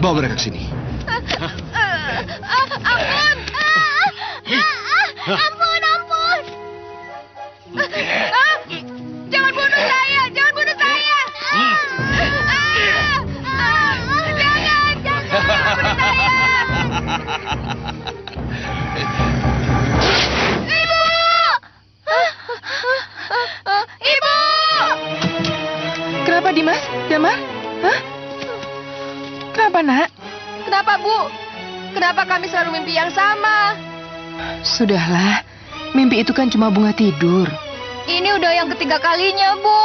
Bawa mereka ke sini. Ampun! Ampun, ampun! Jangan bunuh saya! Jangan bunuh saya! Jangan bunuh saya! Ibu! Ibu! Kenapa, Dimas? Damar? Hah? Kenapa, nak? Kenapa, Bu? Kenapa kami selalu mimpi yang sama? Sudahlah, mimpi itu kan cuma bunga tidur. Ini udah yang ketiga kalinya, Bu.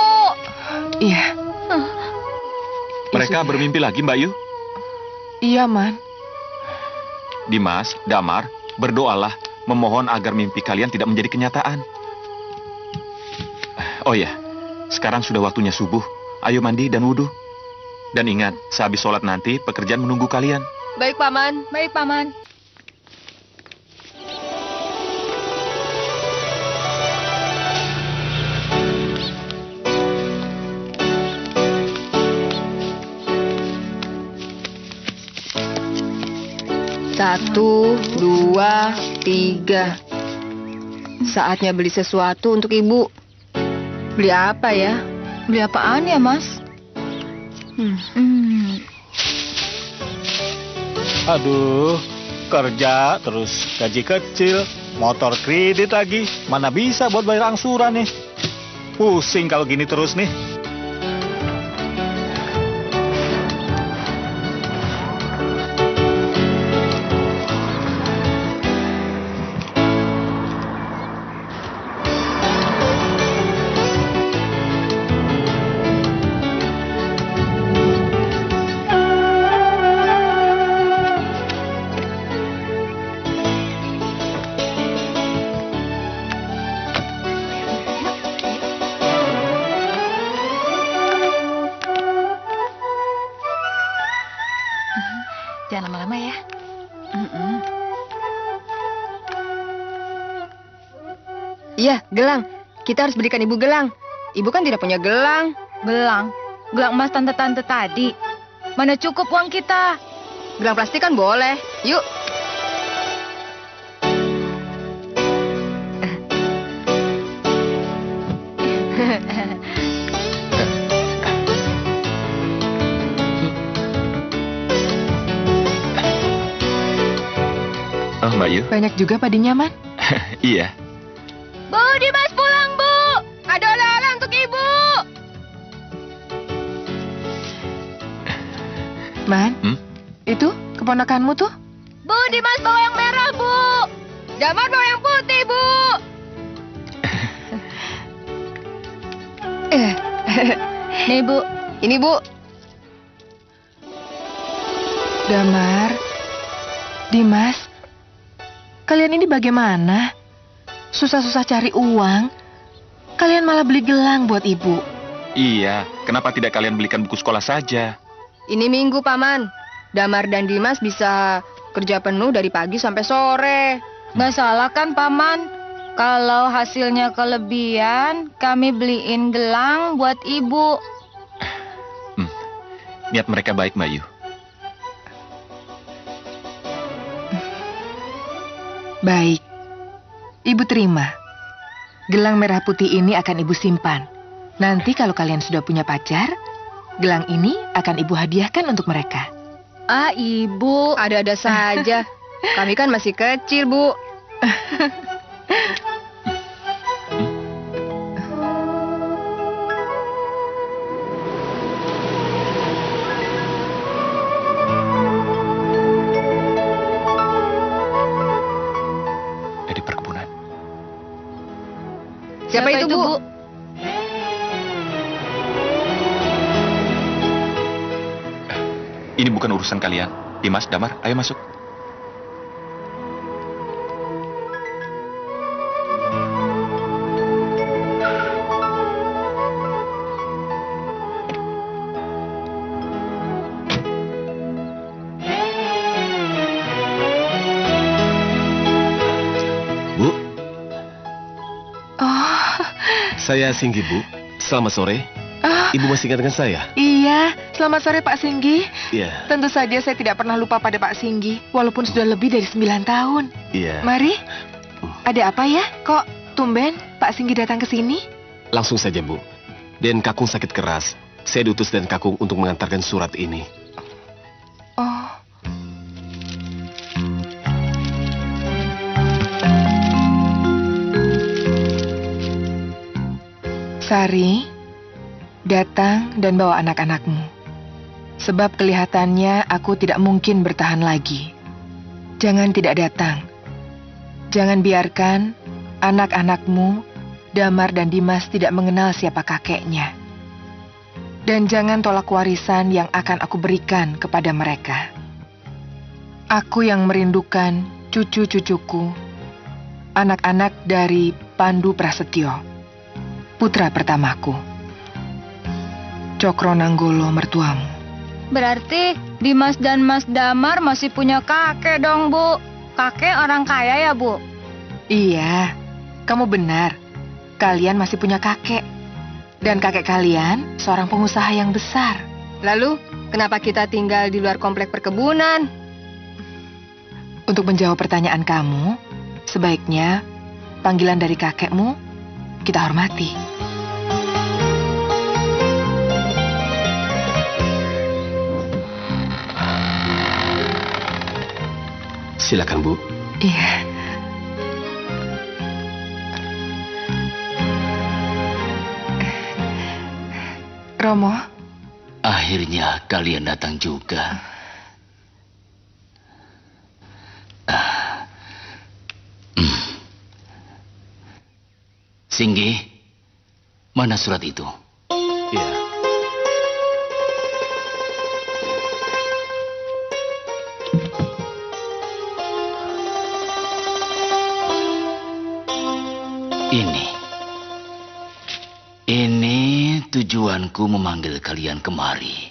Iya. Mereka sudah. bermimpi lagi, Mbak Yu. Iya, Man. Dimas, Damar, berdoalah memohon agar mimpi kalian tidak menjadi kenyataan. Oh ya, sekarang sudah waktunya subuh. Ayo mandi dan wudhu. Dan ingat, sehabis sholat nanti pekerjaan menunggu kalian. Baik, Paman. Baik, Paman. Satu, dua, tiga. Saatnya beli sesuatu untuk Ibu. Beli apa ya? Beli apaan ya, Mas? Aduh, kerja terus gaji kecil, motor kredit lagi. Mana bisa buat bayar angsuran nih? Pusing kalau gini terus nih. Jangan lama-lama ya. Iya, gelang. Kita harus belikan Ibu gelang. Ibu kan tidak punya gelang. Gelang? Gelang emas tante-tante tadi. Mana cukup uang kita? Gelang plastik kan boleh. Yuk. Oh, Mbak Yu. Banyak juga padinya, Man. Iya. Bu, Dimas pulang, Bu. Ada oleh-oleh untuk Ibu. Man, itu keponakanmu tuh? Bu, Dimas bawa yang merah, Bu. Damar bawa yang putih, Bu. Nih, Bu. Ini, Bu. Damar, Dimas, kalian ini bagaimana? Susah-susah cari uang, kalian malah beli gelang buat ibu. Iya, kenapa tidak kalian belikan buku sekolah saja? Ini Minggu, Paman. Damar dan Dimas bisa kerja penuh dari pagi sampai sore. Nggak salah kan, Paman? Kalau hasilnya kelebihan, kami beliin gelang buat Ibu. Niat mereka baik, Mbak Yu. Baik, ibu terima. Gelang merah putih ini akan ibu simpan. Nanti kalau kalian sudah punya pacar, gelang ini akan ibu hadiahkan untuk mereka. Ah, Ibu, ada-ada saja. Kami kan masih kecil, Bu. Di perkebunan. Siapa itu, Bu? Ini bukan urusan kalian. Dimas, Damar, ayo masuk. Bu, Oh, saya Singgi, Bu. Selamat sore. Ah, Ibu masih ingat dengan saya? iya, selamat sore Pak Singgi. Iya. Tentu saja saya tidak pernah lupa pada Pak Singgi, walaupun sudah lebih dari 9 tahun. Iya. Mari, ada apa ya? Kok tumben Pak Singgi datang ke sini? Langsung saja, Bu. Den Kakung sakit keras. Saya diutus Den Kakung untuk mengantarkan surat ini. Oh, Sari, datang dan bawa anak-anakmu. Sebab kelihatannya aku tidak mungkin bertahan lagi. Jangan tidak datang. Jangan biarkan anak-anakmu, Damar dan Dimas tidak mengenal siapa kakeknya. Dan jangan tolak warisan yang akan aku berikan kepada mereka. Aku yang merindukan cucu-cucuku, anak-anak dari Pandu Prasetyo, putra pertamaku. Cokro Nanggolo mertuamu. Berarti Dimas dan Mas Damar masih punya kakek dong, Bu. Kakek orang kaya ya, Bu? Iya, kamu benar. Kalian masih punya kakek. Dan kakek kalian seorang pengusaha yang besar. Lalu, kenapa kita tinggal di luar komplek perkebunan? Untuk menjawab pertanyaan kamu, sebaiknya panggilan dari kakekmu kita hormati. Silakan, Bu. Iya. Romo, Akhirnya kalian datang juga. Singgi, mana surat itu? Iya. Ini tujuanku memanggil kalian kemari.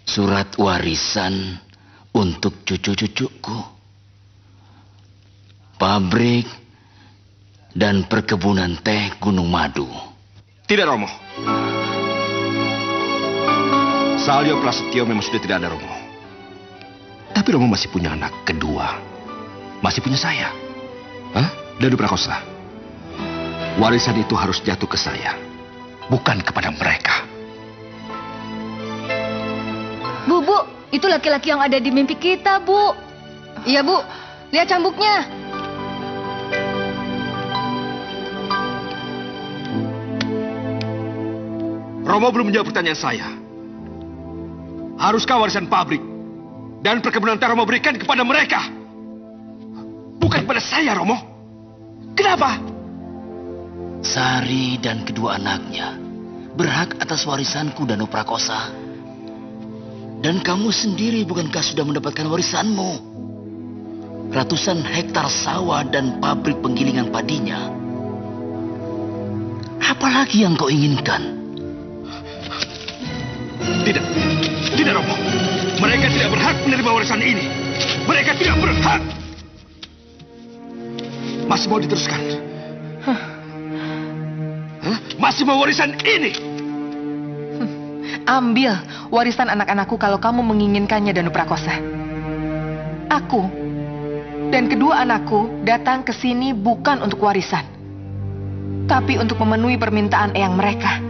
Surat warisan untuk cucu-cucuku. Pabrik dan perkebunan teh Gunung Madu. Tidak, Romo. Salyo Prasetyo memang sudah tidak ada, Romo. Tapi Romo masih punya anak kedua. Masih punya saya. Hah? Dadu Prakosa. Warisan itu harus jatuh ke saya. Bukan kepada mereka. Bu, itu laki-laki yang ada di mimpi kita, Bu. Iya, Bu. Lihat cambuknya. Romo belum menjawab pertanyaan saya. Haruskah warisan pabrik dan perkebunan teh Romo berikan kepada mereka? Bukan kepada saya, Romo. Kenapa? Sari dan kedua anaknya berhak atas warisanku, Danu Prakosa. Dan kamu sendiri bukankah sudah mendapatkan warisanmu? Ratusan hektar sawah dan pabrik penggilingan padinya. Apalagi yang kau inginkan? Tidak. Tidak, Romo. Mereka tidak berhak menerima warisan ini. Mereka tidak berhak. Masih mau diteruskan? Hah? Masih mau warisan ini? Ambil warisan anak-anakku kalau kamu menginginkannya, Danu Prakosa. Aku dan kedua anakku datang ke sini bukan untuk warisan, tapi untuk memenuhi permintaan eyang mereka.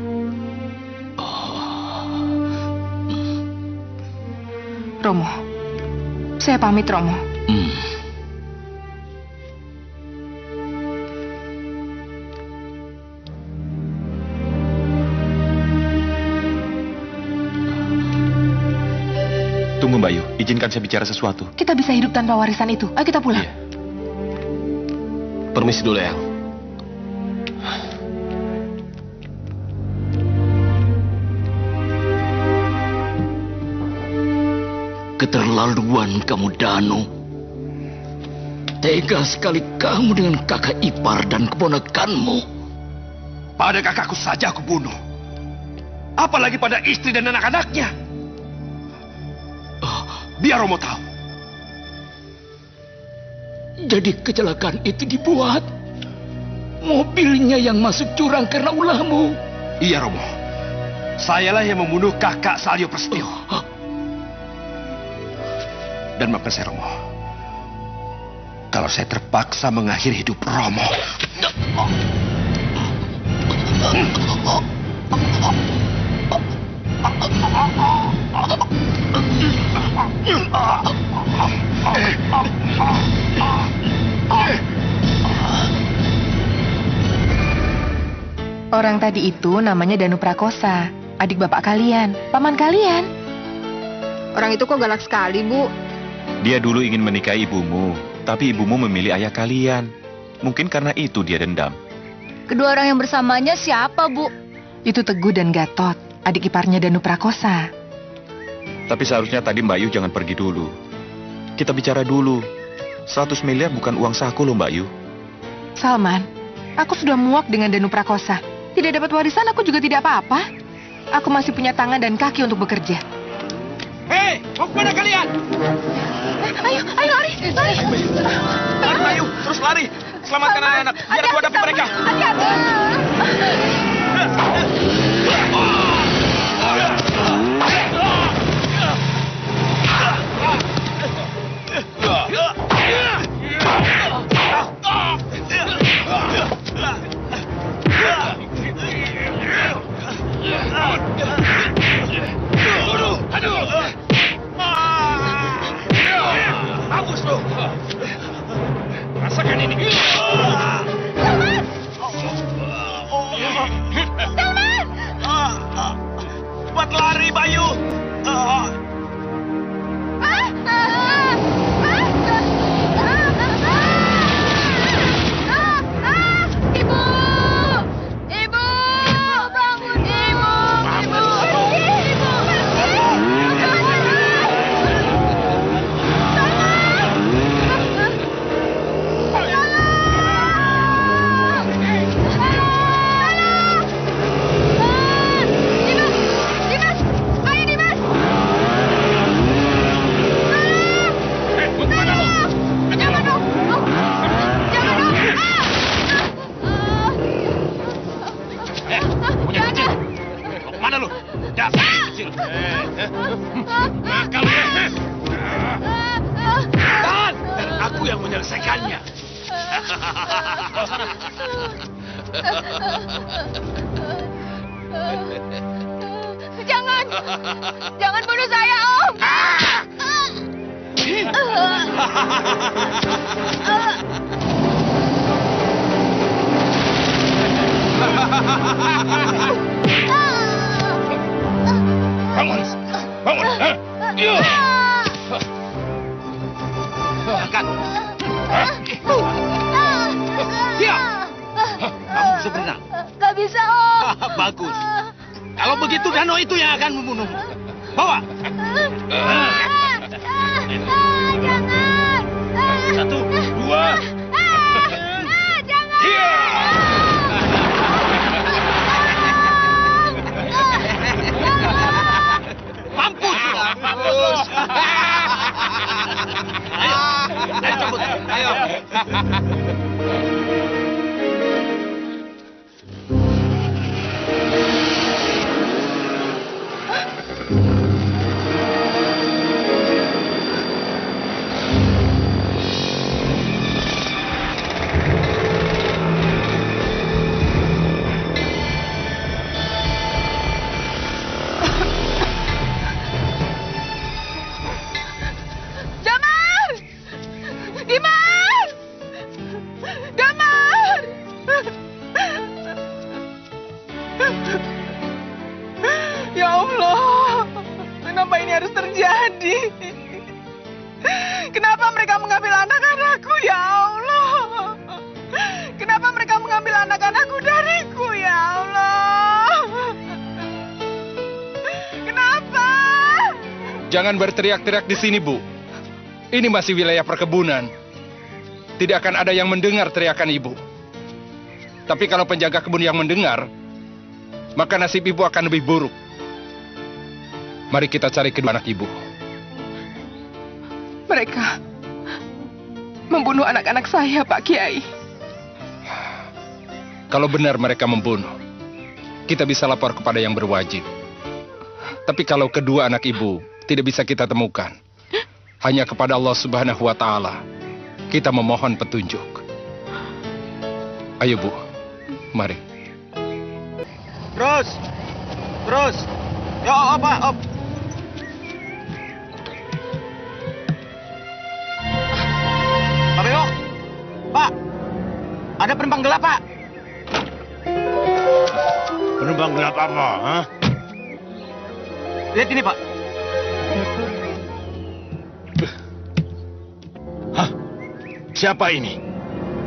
Romo, saya pamit, Romo. Tunggu, Mbak Yu. Izinkan saya bicara sesuatu. Kita bisa hidup tanpa warisan itu. Ayo kita pulang. Iya. Permisi dulu, Eyang. Keterlaluan kamu, Danu. Tega sekali kamu dengan kakak ipar dan keponakanmu. Pada kakakku saja aku bunuh. Apalagi pada istri dan anak-anaknya. Biar Romo tahu. Jadi kecelakaan itu dibuat. mobilnya yang masuk jurang karena ulahmu. Iya, Romo. Sayalah yang membunuh kakak Salyo Prasetyo. Dan maafkan saya, Romo. Kalau saya terpaksa mengakhiri hidup Romo. Orang tadi itu namanya Danu Prakosa, adik bapak kalian, paman kalian. Orang itu kok galak sekali, Bu. Dia dulu ingin menikahi ibumu, tapi ibumu memilih ayah kalian. Mungkin karena itu dia dendam. Kedua orang yang bersamanya siapa, Bu? Itu Teguh dan Gatot, adik iparnya Danu Prakosa. Tapi seharusnya tadi Mbak Yu jangan pergi dulu. Kita bicara dulu. 100 miliar bukan uang saku loh, Mbak Yu. Salman, aku sudah muak dengan Danu Prakosa. Tidak dapat warisan aku juga tidak apa-apa. Aku masih punya tangan dan kaki untuk bekerja. Hei, mau kemana kalian? Ayo lari. Lari, Mbak Yu, terus lari. Selamatkan anak-anak, biar aku hadapi mereka. Bagus loh. Rasakan ini. Buat lari, Bayu. Aku yang menyelesaikannya. Jangan bunuh saya, Om. Bangun. Angkat. Diam. Kamu bisa berenang? Gak bisa, Om. Bagus. Kalau begitu Dano itu yang akan membunuhmu. Bawa. Jangan. 1, 2. Jangan. Iya. Mampus. Ayo cabut. Ayo. Ya Allah, kenapa ini harus terjadi? Kenapa mereka mengambil anak-anakku, ya Allah? Kenapa mereka mengambil anak-anakku dariku, ya Allah? Kenapa? Jangan berteriak-teriak di sini, Bu. Ini masih wilayah perkebunan. Tidak akan ada yang mendengar teriakan Ibu. Tapi kalau penjaga kebun yang mendengar, maka nasib Ibu akan lebih buruk. Mari kita cari kedua anak Ibu. Mereka membunuh anak-anak saya, Pak Kiai. Kalau benar mereka membunuh, kita bisa lapor kepada yang berwajib. Tapi kalau kedua anak ibu tidak bisa kita temukan, hanya kepada Allah Subhanahu wa Ta'ala kita memohon petunjuk. Ayo Bu, mari. Terus. Yo, apa? Pak Beo, Pak, ada penumpang gelap, Pak. Penumpang gelap apa? Hah? Lihat ini, Pak. Hah? Siapa ini?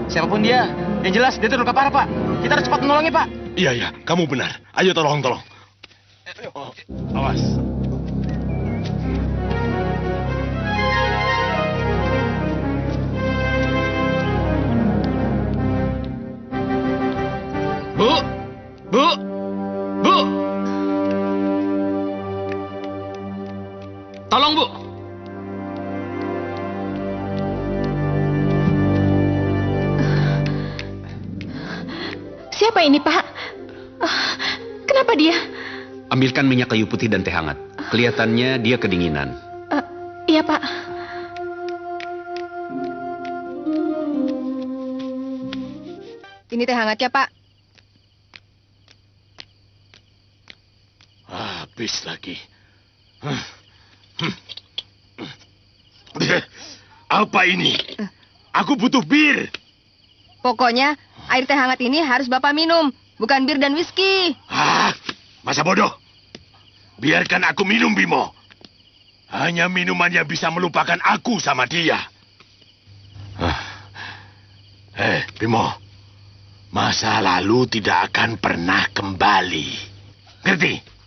Siapapun dia, yang jelas dia terluka parah, Pak. Kita harus cepat menolongnya, Pak. Iya, kamu benar. Ayo tolong. Oh, awas. Bu! Tolong, Bu! Siapa ini, Pak? Kenapa dia? Ambilkan minyak kayu putih dan teh hangat. Kelihatannya dia kedinginan. Iya, Pak. Ini teh hangat ya, Pak. Habis lagi. Apa ini? Aku butuh bir. Pokoknya air teh hangat ini harus Bapak minum, bukan bir dan whisky. Masa bodoh? Biarkan aku minum, Bimo. Hanya minuman yang bisa melupakan aku sama dia. Bimo. Masa lalu tidak akan pernah kembali. Ngerti?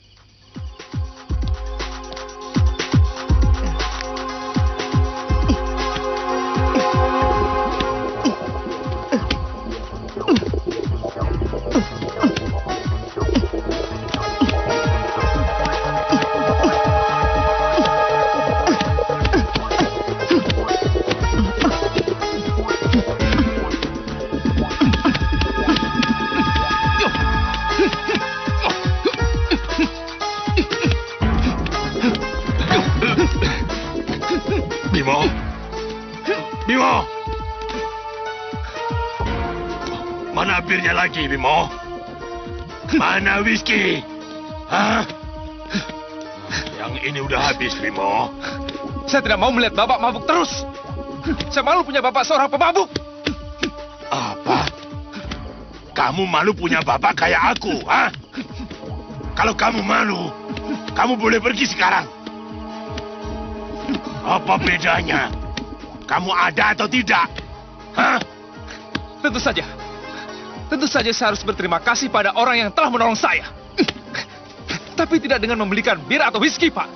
Bimo! Mana birnya lagi, Bimo? Mana whisky? Hah? Yang ini udah habis, Bimo. Saya tidak mau melihat Bapak mabuk terus. Saya malu punya Bapak seorang pemabuk. Apa? Kamu malu punya bapak kayak aku, hah? Kalau kamu malu, kamu boleh pergi sekarang. Apa bedanya? Kamu ada atau tidak? Hah? Tentu saja. Tentu saja saya harus berterima kasih pada orang yang telah menolong saya. Tapi tidak dengan membelikan bir atau whisky, Pak.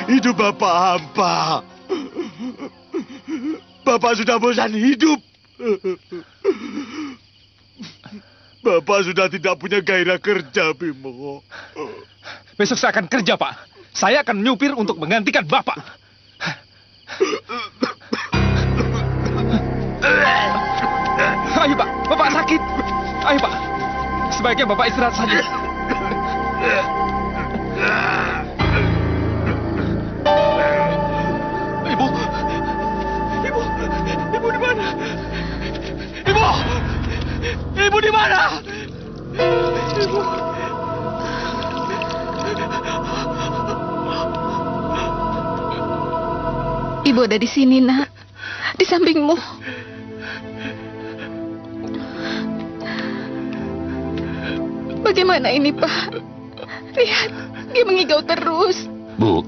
Hidup Bapak hampa. Bapak sudah bosan hidup. Bapak sudah tidak punya gairah kerja, Bimo. Besok saya akan kerja, Pak. Saya akan nyupir untuk menggantikan Bapak. Ayo, Pak. Bapak sakit. Ayo, Pak. Sebaiknya Bapak istirahat saja. Ibu. Ibu di mana? Ibu. Ibu di mana? Ibu. Ibu ada di sini, Nak. Di sampingmu. Bagaimana ini, Pak? Lihat, dia mengigau terus. Bu,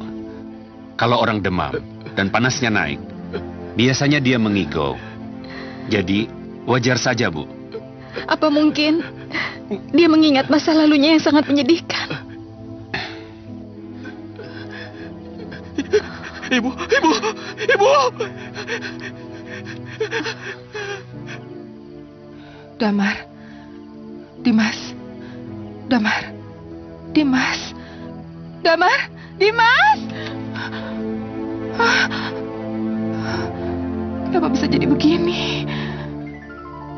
kalau orang demam dan panasnya naik, biasanya dia mengigau. Jadi, wajar saja, Bu. Apa mungkin dia mengingat masa lalunya yang sangat menyedihkan? Ibu. Damar. Dimas. Kenapa bisa jadi begini?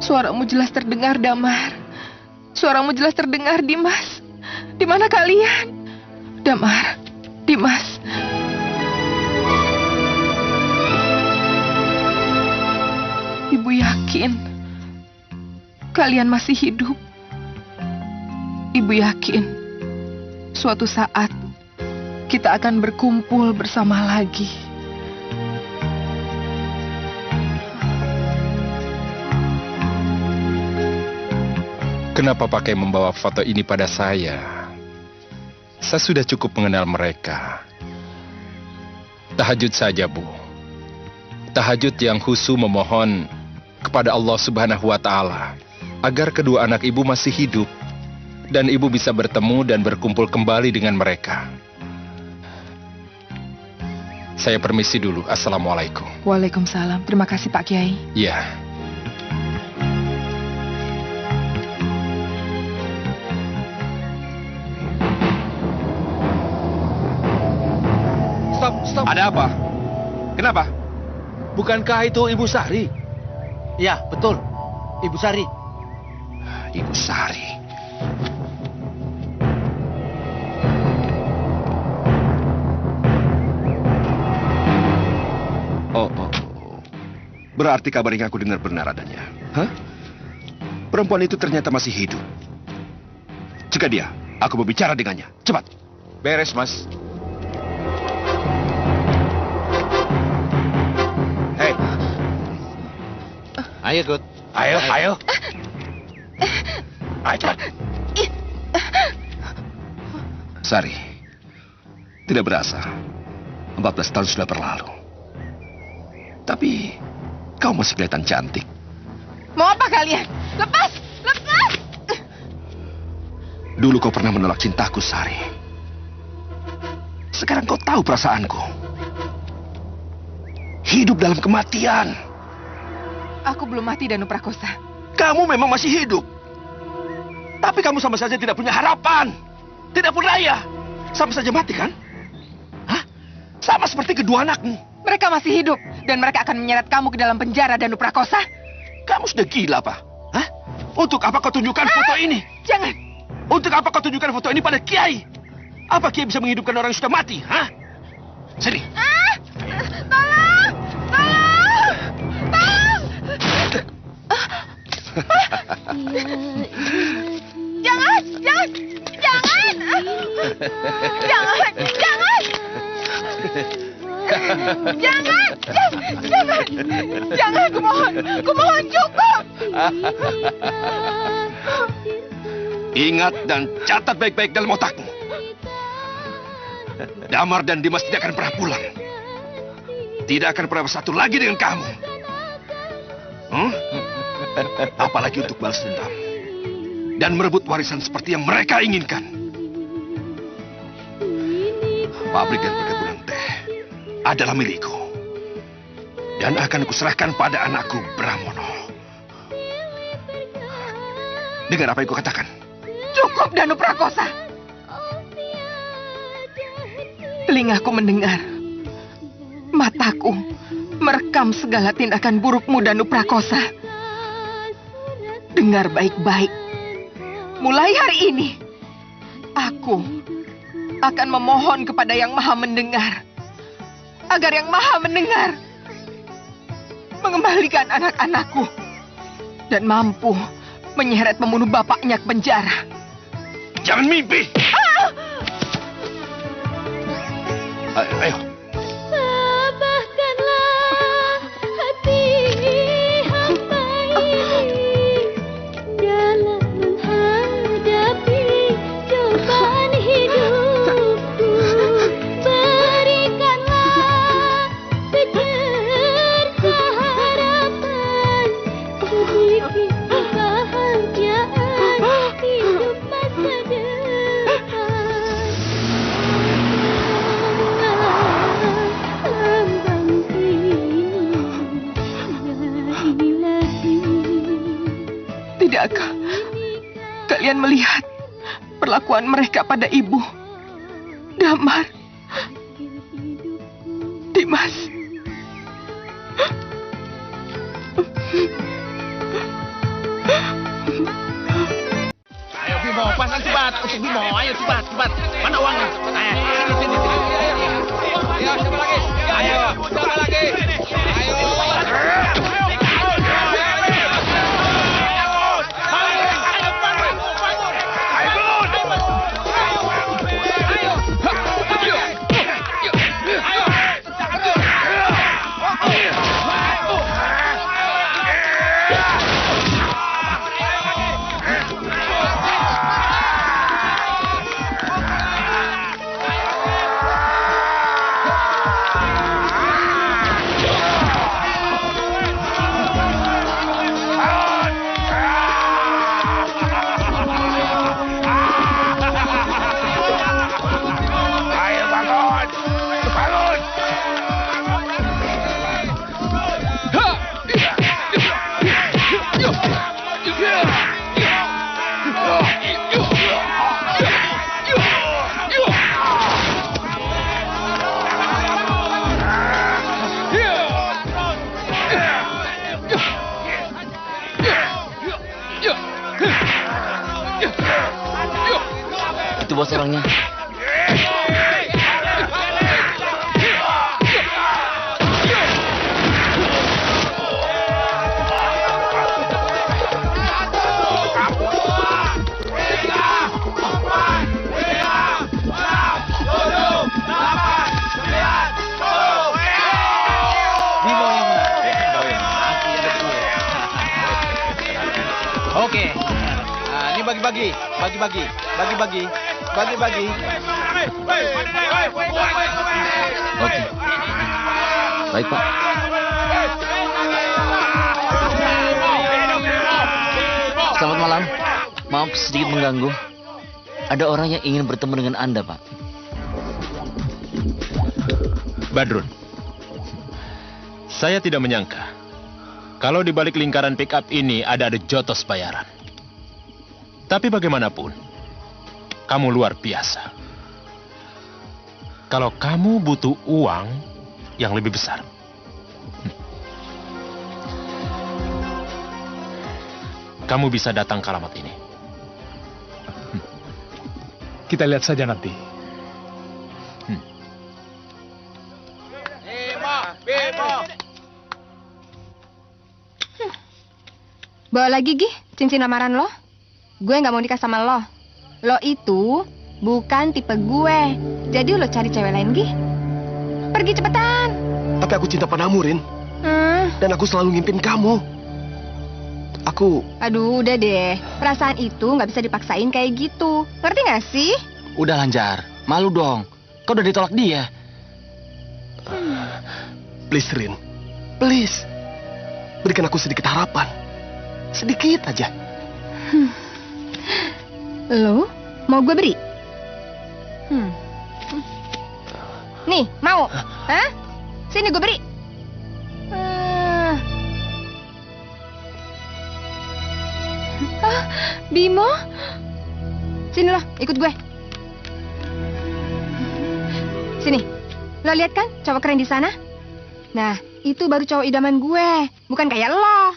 Suaramu jelas terdengar, Damar. Suaramu jelas terdengar, Dimas. Di mana kalian? Damar, Dimas. Ibu yakin kalian masih hidup. Ibu yakin suatu saat kita akan berkumpul bersama lagi. Kenapa pakai membawa foto ini pada saya? Saya sudah cukup mengenal mereka. Tahajud saja, Bu. Tahajud yang khusyuk memohon kepada Allah Subhanahu wa Ta'ala agar kedua anak ibu masih hidup dan ibu bisa bertemu dan berkumpul kembali dengan mereka. Saya permisi dulu. Assalamualaikum. Waalaikumsalam. Terima kasih, Pak Kiai. Ya. Stop. Ada apa? Kenapa? Bukankah itu Ibu Sari? Ya, betul. Ibu Sari. Ibu Sari. Oh. Berarti kabar yang aku dengar benar adanya. Hah? Perempuan itu ternyata masih hidup. Cegah dia. Aku mau bicara dengannya. Cepat. Beres, Mas. Hei. Ayo, Gut. Ayo. Ayo, cepat. Sari. Tidak berasa. 14 tahun sudah berlalu. Tapi kau masih kelihatan cantik. Mau apa kalian? Lepas! Lepas! Dulu kau pernah menolak cintaku, Sari. Sekarang kau tahu perasaanku. Hidup dalam kematian. Aku belum mati, Danu Prakosa. Kamu memang masih hidup. Tapi kamu sama saja tidak punya harapan. Tidak berdaya. Sama saja mati, kan? Hah? Sama seperti kedua anakmu. Mereka masih hidup. Dan mereka akan menyeret kamu ke dalam penjara, Danu Prakosa. Kamu sudah gila, apa? Hah? Untuk apa kau tunjukkan foto ini? Jangan. Untuk apa kau tunjukkan foto ini pada Kiai? Apa Kiai bisa menghidupkan orang yang sudah mati? Hah? Sini. Tolong! Tolong! Tolong! Jangan! Jangan! Jangan! Jangan! Jangan! Jangan! Jangan! Jangan! Kumohon cukup! Ingat dan catat baik-baik dalam otakmu. Damar dan Dimas tidak akan pernah pulang. Tidak akan pernah bersatu lagi dengan kamu. Apalagi untuk balas dendam. Dan merebut warisan seperti yang mereka inginkan. Pabrik dan perkebunan teh adalah milikku. Dan akan kuserahkan pada anakku Bramono. Dengar apa yang ku katakan. Cukup, Danu Prakosa. Telingaku mendengar. Mataku merekam segala tindakan burukmu, Danu Prakosa. Dengar baik-baik. Mulai hari ini, aku akan memohon kepada Yang Maha Mendengar. Agar Yang Maha Mendengar mengembalikan anak-anakku. Dan mampu menyeret pembunuh bapaknya ke penjara. Jangan mimpi. Ayo. Tabahkanlah hati hamba ini dalam menghadapi cobaan hidupku. Berikanlah secerca harapan sedikit kebahagiaan hidup masa depan. Tidakkah kalian melihat perlakuan mereka pada ibu, Damar, Dimas? Ayo Bimo, pasang cepat. Untuk Bimo, ayo cepat, cepat. Mana uangnya? Ayo, sini, sini. Ayo, siapa lagi? Ayo, siapa lagi? Ayo. Itu bos orangnya. Oke. Nah, ini bagi-bagi. Oke. Baik, Pak. Selamat malam. Maaf sedikit mengganggu. Ada orang yang ingin bertemu dengan Anda, Pak. Badrun, saya tidak menyangka kalau di balik lingkaran pick up ini ada jotos bayaran. Tapi bagaimanapun, kamu luar biasa. Kalau kamu butuh uang yang lebih besar, kamu bisa datang ke alamat ini. Kita lihat saja nanti. Bawa lagi, Gi, cincin lamaran lo. Gue nggak mau nikah sama lo. Lo itu bukan tipe gue. Jadi lo cari cewek lain, Gi. Pergi cepetan. Tapi aku cinta padamu, Rin. Dan aku selalu ngimpin kamu. Aduh, udah deh. Perasaan itu nggak bisa dipaksain kayak gitu. Ngerti nggak sih? Udah lancar. Malu dong. Kau udah ditolak dia. Please, Rin. Please. Berikan aku sedikit harapan. Sedikit aja. Lo mau gue beri? Nih, mau? Hah? Sini gue beri. Bimo? Sini lo, ikut gue. Sini. Lo lihat kan cowok keren di sana? Nah, itu baru cowok idaman gue, bukan kayak lo.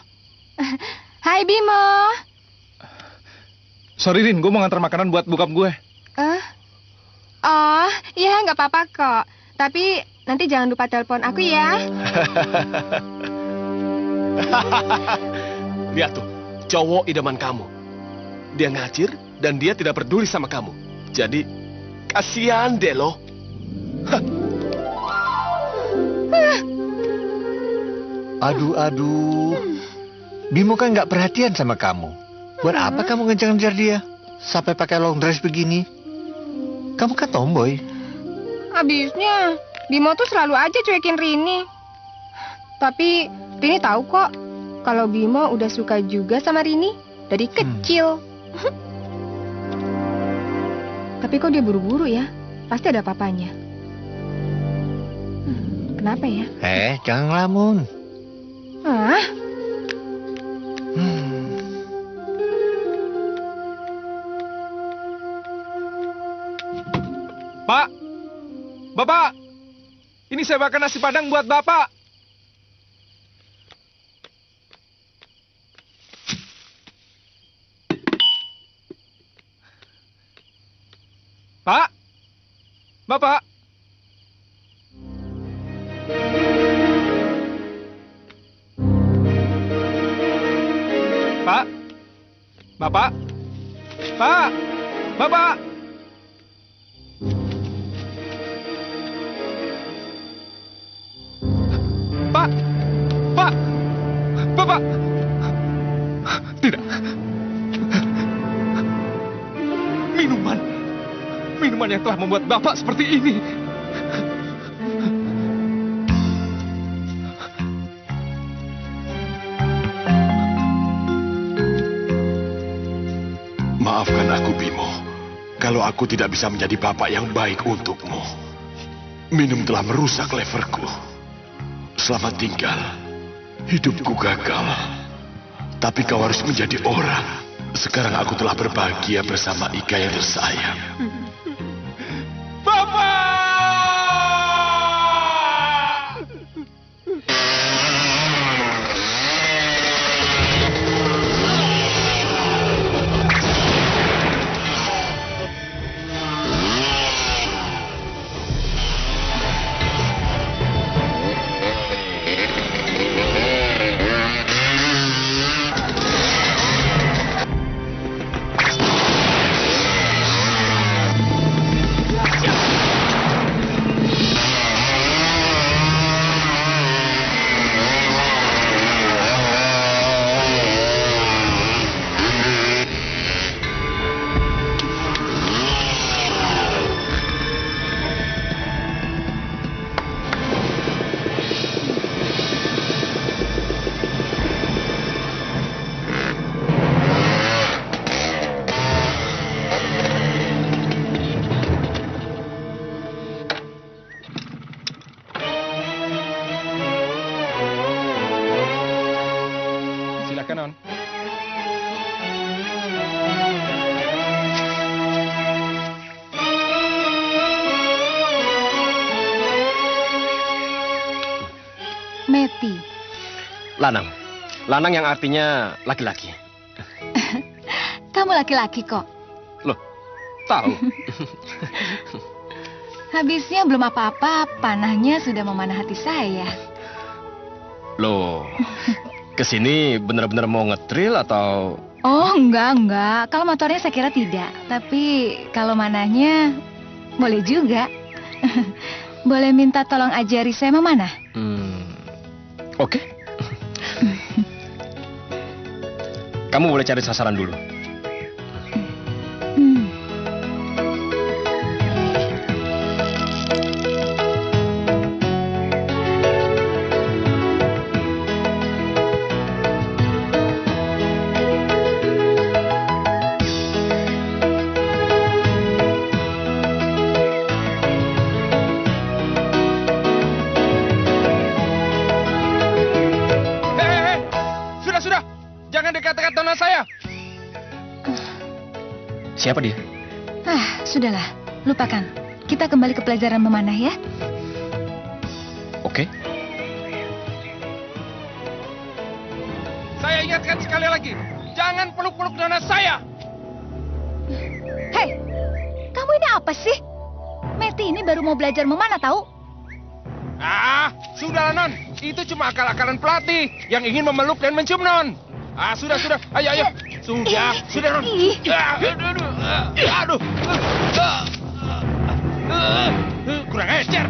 Hai Bimo. Sorry Rin, gue mau ngantar makanan buat bokap gue. Oh, ya nggak apa-apa kok. Tapi nanti jangan lupa telepon aku ya. Lihat tuh, cowok idaman kamu. Dia ngacir dan dia tidak peduli sama kamu. Jadi, kasihan deh lo. Aduh. Bimo kan nggak perhatian sama kamu. Buat apa kamu ngejar-ngejar dia? Sampai pakai long dress begini. Kamu kan tomboy. Habisnya, Bimo tuh selalu aja cuekin Rini. Tapi Rini tahu kok kalau Bimo udah suka juga sama Rini dari kecil. Tapi kok dia buru-buru ya? Pasti ada papanya. Kenapa ya? Jangan ngelamun. Pak, Bapak, ini saya makan nasi padang buat Bapak. Pak? Bapak? Pak? Bapak? Pak? Bapak? Pak? Pak? Bapak? Tidak. Minuman yang telah membuat Bapak seperti ini. Maafkan aku, Bimo. Kalau aku tidak bisa menjadi bapak yang baik untukmu. Minum telah merusak leverku. Selamat tinggal. Hidupku gagal. Tapi kau harus menjadi orang. Sekarang aku telah berbahagia bersama Ika yang tersayang. Silakan, Non. Meti. Lanang. Lanang yang artinya laki-laki. Kamu laki-laki kok. Loh, tahu. Habisnya belum apa-apa, panahnya sudah memanah hati saya. Loh, kesini benar-benar mau ngetril atau... Oh, enggak. Kalau motornya saya kira tidak. Tapi kalau manahnya, boleh juga. Boleh minta tolong ajari saya memanah? Oke. Kamu boleh cari sasaran dulu. Sudah. Jangan dekat-dekat nona saya. Siapa dia? Sudahlah. Lupakan. Kita kembali ke pelajaran memanah ya. Oke. Saya ingatkan sekali lagi. Jangan peluk-peluk nona saya. Hei, kamu ini apa sih? Meti ini baru mau belajar memanah tahu? Sudahlah, Non. Itu cuma akal-akalan pelatih yang ingin memeluk dan mencium, Non. Sudah. Ayo. Sudah, Non. Aduh. Kurang ajar.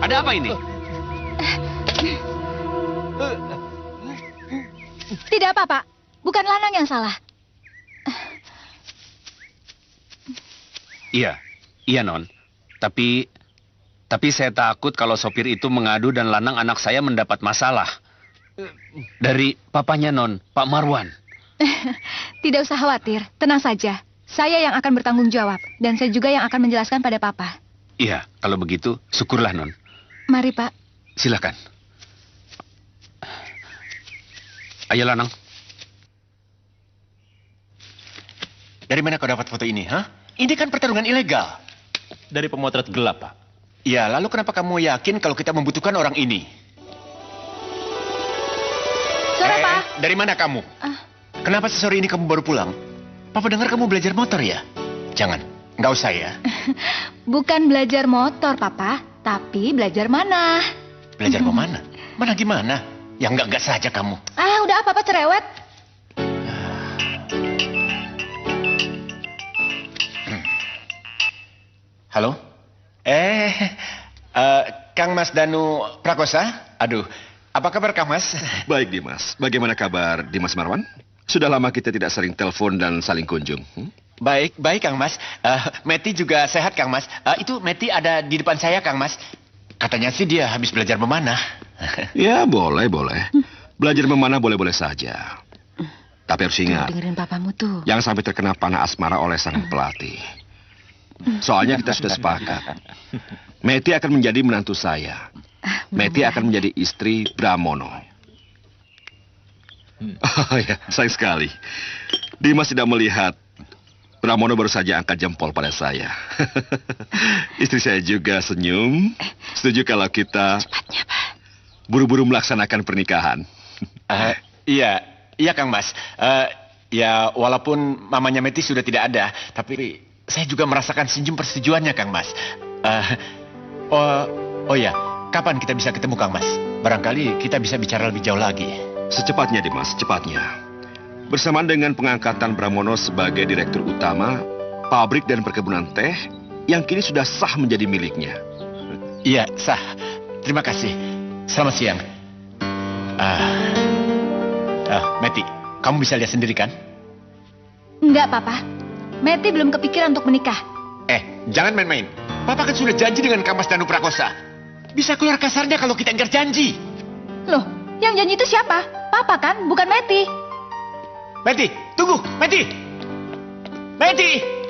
Ada apa ini? Tidak apa, Pak. Bukan Lanang yang salah. Iya, Non. Tapi Tapi saya takut kalau sopir itu mengadu dan Lanang anak saya mendapat masalah. Dari papanya Non, Pak Marwan. Tidak usah khawatir, tenang saja. Saya yang akan bertanggung jawab, dan saya juga yang akan menjelaskan pada Papa. Iya, kalau begitu syukurlah Non. Mari, Pak. Silakan. Ayo Lanang. Dari mana kau dapat foto ini, ha? Ini kan pertarungan ilegal. Dari pemotret gelap, Pak. Ya, lalu kenapa kamu yakin kalau kita membutuhkan orang ini? Suara, Pak. Dari mana kamu? Kenapa sore ini kamu baru pulang? Papa dengar kamu belajar motor ya? Jangan, nggak usah ya. Bukan belajar motor, Papa, tapi belajar mana? Belajar mana? Mana gimana? Ya nggak saja kamu. Ah, udah apa-apa cerewet. Halo? Kang Mas Danu Prakosa? Aduh, apa kabar Kang Mas? Baik Dimas, bagaimana kabar Dimas Marwan? Sudah lama kita tidak sering telepon dan saling kunjung. Baik, baik Kang Mas. Meti juga sehat Kang Mas. Itu Meti ada di depan saya Kang Mas. Katanya sih dia habis belajar memanah. Ya boleh. Belajar memanah boleh-boleh saja. Tapi harus ingat, Dengerin papamu tuh. jangan sampai terkena panah asmara oleh sang pelatih. Soalnya kita sudah sepakat. Meti akan menjadi menantu saya. Meti akan menjadi istri Bramono. Oh ya, sayang sekali. Dimas tidak melihat Bramono baru saja angkat jempol pada saya. Istri saya juga senyum. Setuju kalau kita buru-buru melaksanakan pernikahan. Iya Kang Mas. Ya walaupun mamanya Meti sudah tidak ada, tapi saya juga merasakan senyum persetujuannya Kang Mas. Oh ya, kapan kita bisa ketemu Kang Mas? Barangkali kita bisa bicara lebih jauh lagi. Secepatnya Dimas, cepatnya. Bersamaan dengan pengangkatan Bramono sebagai direktur utama pabrik dan perkebunan teh yang kini sudah sah menjadi miliknya. Iya, sah. Terima kasih. Selamat siang. Meti, kamu bisa lihat sendiri kan? Enggak, Papa. Meti belum kepikiran untuk menikah. Jangan main-main. Papa kan sudah janji dengan Kang Mas Danu Prakosa. Bisa keluar kasarnya kalau kita ingkar janji. Loh, yang janji itu siapa? Papa kan, bukan Meti. Meti, tunggu, Meti. Meti.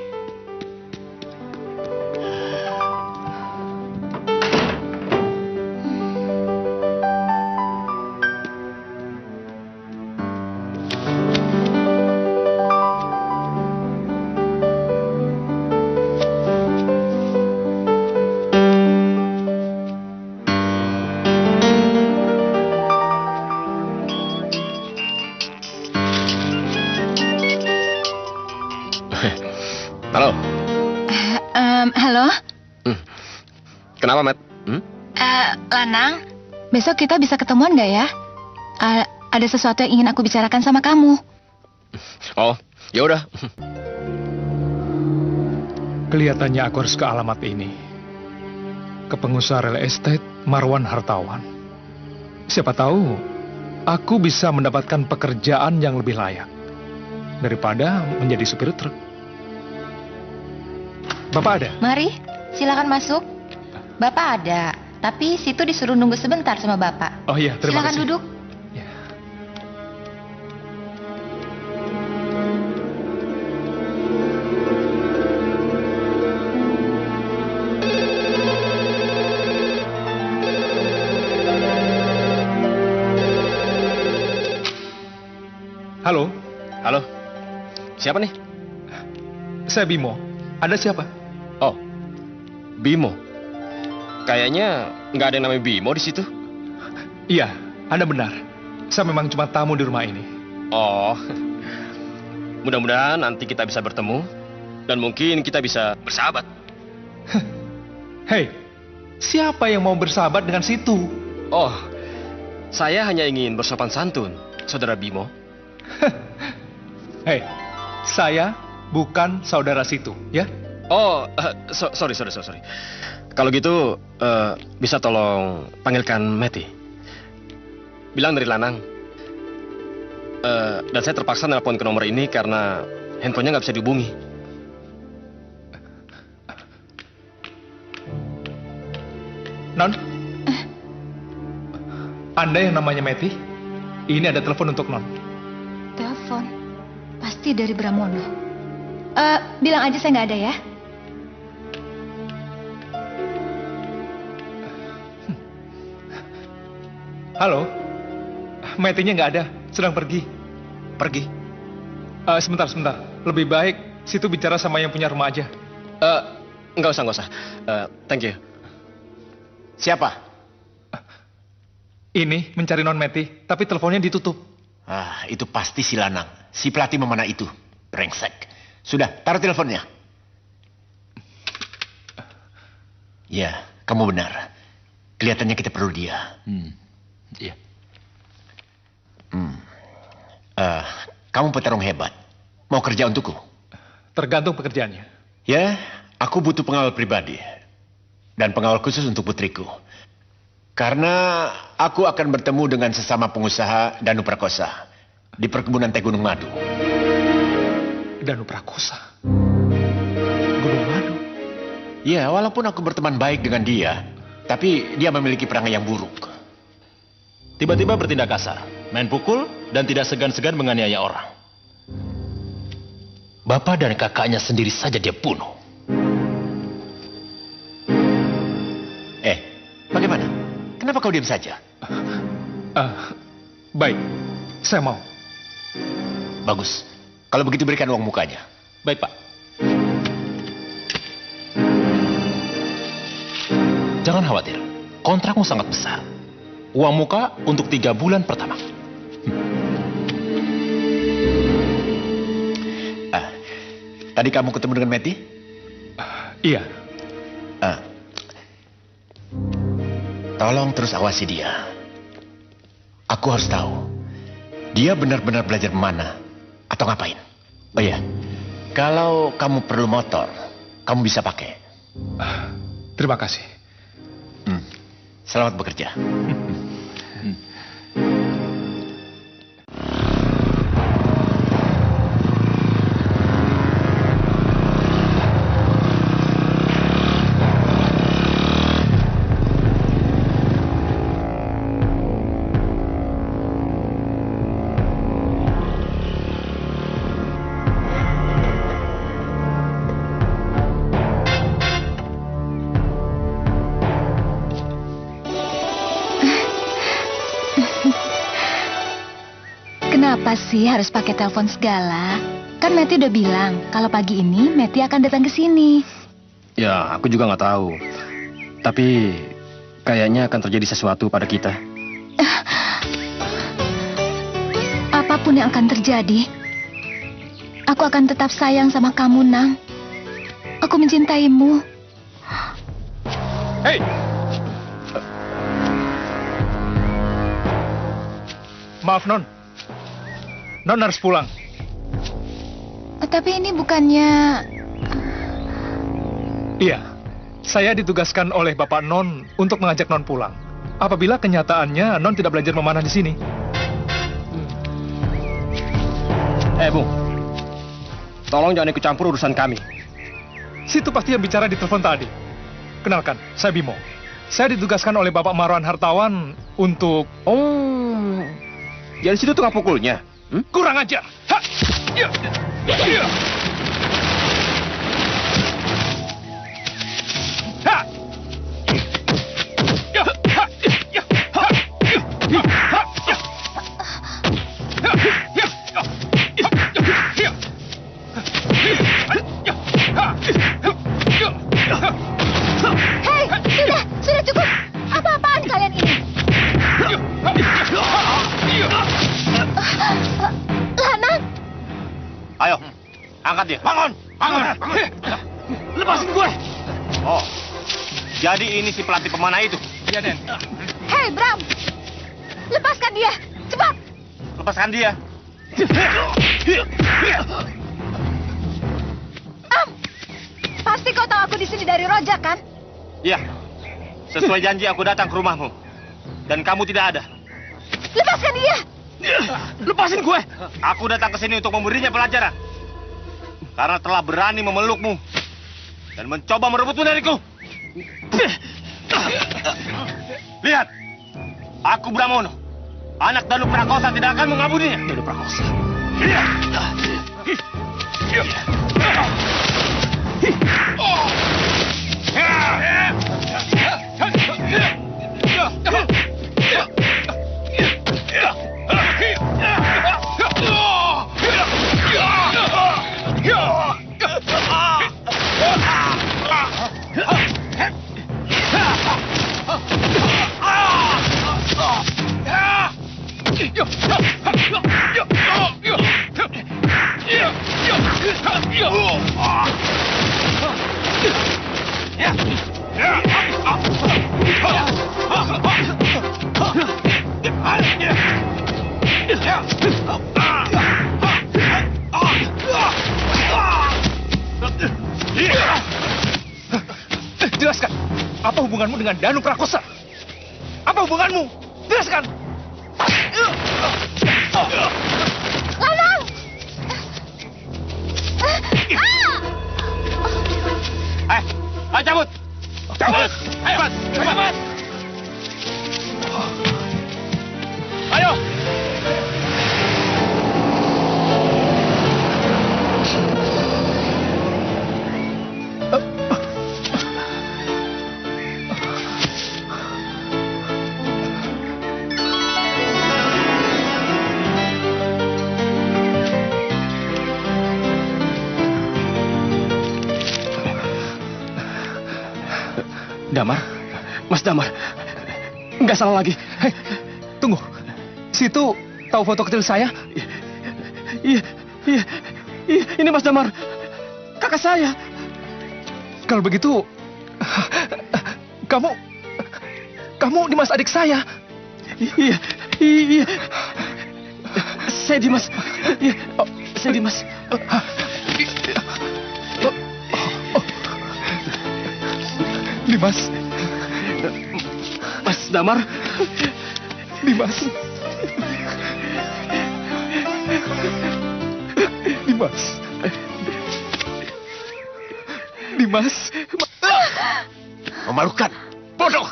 Halo. Halo? Kenapa, Matt? Lanang, besok kita bisa ketemuan nggak ya? Ada sesuatu yang ingin aku bicarakan sama kamu. Oh, ya udah. Kelihatannya aku harus ke alamat ini. Ke pengusaha real estate Marwan Hartawan. Siapa tahu aku bisa mendapatkan pekerjaan yang lebih layak daripada menjadi supir truk. Bapak ada? Mari, silakan masuk. Bapak ada, tapi situ disuruh nunggu sebentar sama Bapak. Oh iya, terima Silakan kasih. duduk. Halo? Halo. Siapa nih? Saya Bimo. Ada siapa? Oh, Bimo. Kayaknya nggak ada yang namanya Bimo di situ. Iya, Anda benar. Saya memang cuma tamu di rumah ini. Oh, mudah-mudahan nanti kita bisa bertemu dan mungkin kita bisa bersahabat. Hei, siapa yang mau bersahabat dengan situ? Oh, saya hanya ingin bersopan santun, Saudara Bimo. Hei, saya bukan saudara situ, ya? Oh, sorry. Kalau gitu, bisa tolong panggilkan Meti. Bilang dari Lanang. Dan saya terpaksa nelpon ke nomor ini karena handphonenya nggak bisa dihubungi. Anda yang namanya Meti? Ini ada telepon untuk Non. Telepon. Pasti dari Bramono. Bilang aja saya nggak ada ya. Halo? Metinya nggak ada, sedang pergi. Pergi? Sebentar. Lebih baik situ bicara sama yang punya rumah aja. Nggak usah. Thank you. Siapa? Ini mencari Non Meti, tapi teleponnya ditutup. Ah, itu pasti si Lanang. Si pelatih memanah itu. Brengsek. Sudah, taruh teleponnya. Ya, kamu benar. Kelihatannya kita perlu dia. Iya. Kamu petarung hebat. Mau kerja untukku? Tergantung pekerjaannya. Ya, aku butuh pengawal pribadi. Dan pengawal khusus untuk putriku. Karena aku akan bertemu dengan sesama pengusaha Danu Prakosa di perkebunan teh Gunung Madu. Danu Prakosa? Gunung Madu? Ya, walaupun aku berteman baik dengan dia, tapi dia memiliki perangai yang buruk. Tiba-tiba bertindak kasar, main pukul, dan tidak segan-segan menganiaya orang. Bapak dan kakaknya sendiri saja dia bunuh. Bagaimana? Kenapa kau diam saja? Baik, saya mau. Bagus. Kalau begitu berikan uang mukanya. Baik, Pak. Jangan khawatir, kontrakmu sangat besar. Uang muka untuk 3 bulan pertama. Tadi kamu ketemu dengan Meti? Iya. Tolong terus awasi dia. Aku harus tahu. Dia benar-benar belajar memanah atau ngapain. Oh iya, kalau kamu perlu motor, kamu bisa pakai. Terima kasih. Selamat bekerja. Kenapa sih harus pakai telepon segala? Kan Meti udah bilang kalau pagi ini Meti akan datang ke sini. Ya, aku juga nggak tahu. Tapi kayaknya akan terjadi sesuatu pada kita. Apapun yang akan terjadi, aku akan tetap sayang sama kamu, Nang. Aku mencintaimu. Hei! Maaf, Non. Non harus pulang. Tapi ini bukannya... Iya, saya ditugaskan oleh Bapak Non untuk mengajak Non pulang. Apabila kenyataannya Non tidak belajar memanah di sini. Bung. Tolong jangan ikut campur urusan kami. Situ pasti yang bicara di telepon tadi. Kenalkan, saya Bimo. Saya ditugaskan oleh Bapak Marwan Hartawan untuk... Oh, jadi situ tukang pukulnya? Kurang ajar. Ha! Ya! Ya! Ha! Ya! Ha! Ya! Ha! Ya! Ha! Ya! Ya! Ya! Ya! Hei, sudah cukup. Apa-apaan kalian ini? Lanang. Ayo, angkat dia. Bangun! Bangun! Lepasin gue! Oh, jadi ini si pelatih pemanah itu? Iya, Den. Hei, Bram. Lepaskan dia. Cepat. Lepaskan dia. Pasti kau tahu aku di sini dari Roja, kan? Iya, sesuai janji aku datang ke rumahmu. Dan kamu tidak ada. Lepaskan dia. Lepasin gue! Aku datang ke sini untuk memberinya pelajaran. Karena telah berani memelukmu. Dan mencoba merebutmu dariku. Lihat! Aku Bramono. Anak Danu Prakosa tidak akan mengampuninya. Danu Prakosa. Jelaskan, apa hubunganmu dengan Danu Prakosa? Apa hubunganmu? Jelaskan. Lanang! Ayo cabut! Cabut! Ayo! Cepat! Ayo! Damar, Mas Damar, nggak salah lagi. Hei, tunggu, situ tahu foto kecil saya? Iya, ini Mas Damar, kakak saya. Kalau begitu, kamu Dimas adik saya. Iya, saya Dimas. Iya, saya Dimas. Dimas, Mas Damar, Dimas, Memalukan, bodoh.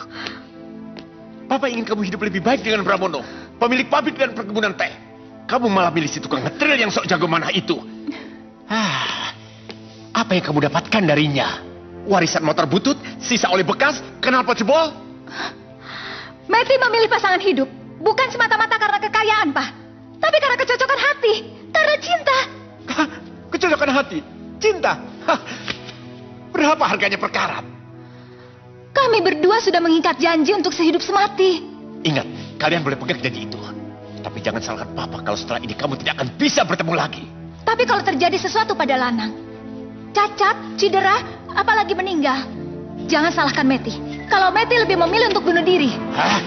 Papa ingin kamu hidup lebih baik dengan Bramono, pemilik pabrik dan perkebunan teh. Kamu malah milih si tukang ngetril yang sok jago manah itu. Apa yang kamu dapatkan darinya? Warisan motor butut, sisa oli bekas, knalpot jebol? Meti memilih pasangan hidup bukan semata-mata karena kekayaan, Pak. Tapi karena kecocokan hati, karena cinta. Kecocokan hati? Cinta? Berapa harganya per karat? Kami berdua sudah mengikat janji untuk sehidup semati. Ingat, kalian boleh pegang janji itu. Tapi jangan salahkan Papa kalau setelah ini kamu tidak akan bisa bertemu lagi. Tapi kalau terjadi sesuatu pada Lanang, cacat, cedera, apalagi meninggal, jangan salahkan Meti. Kalau Meti lebih memilih untuk bunuh diri. Hah?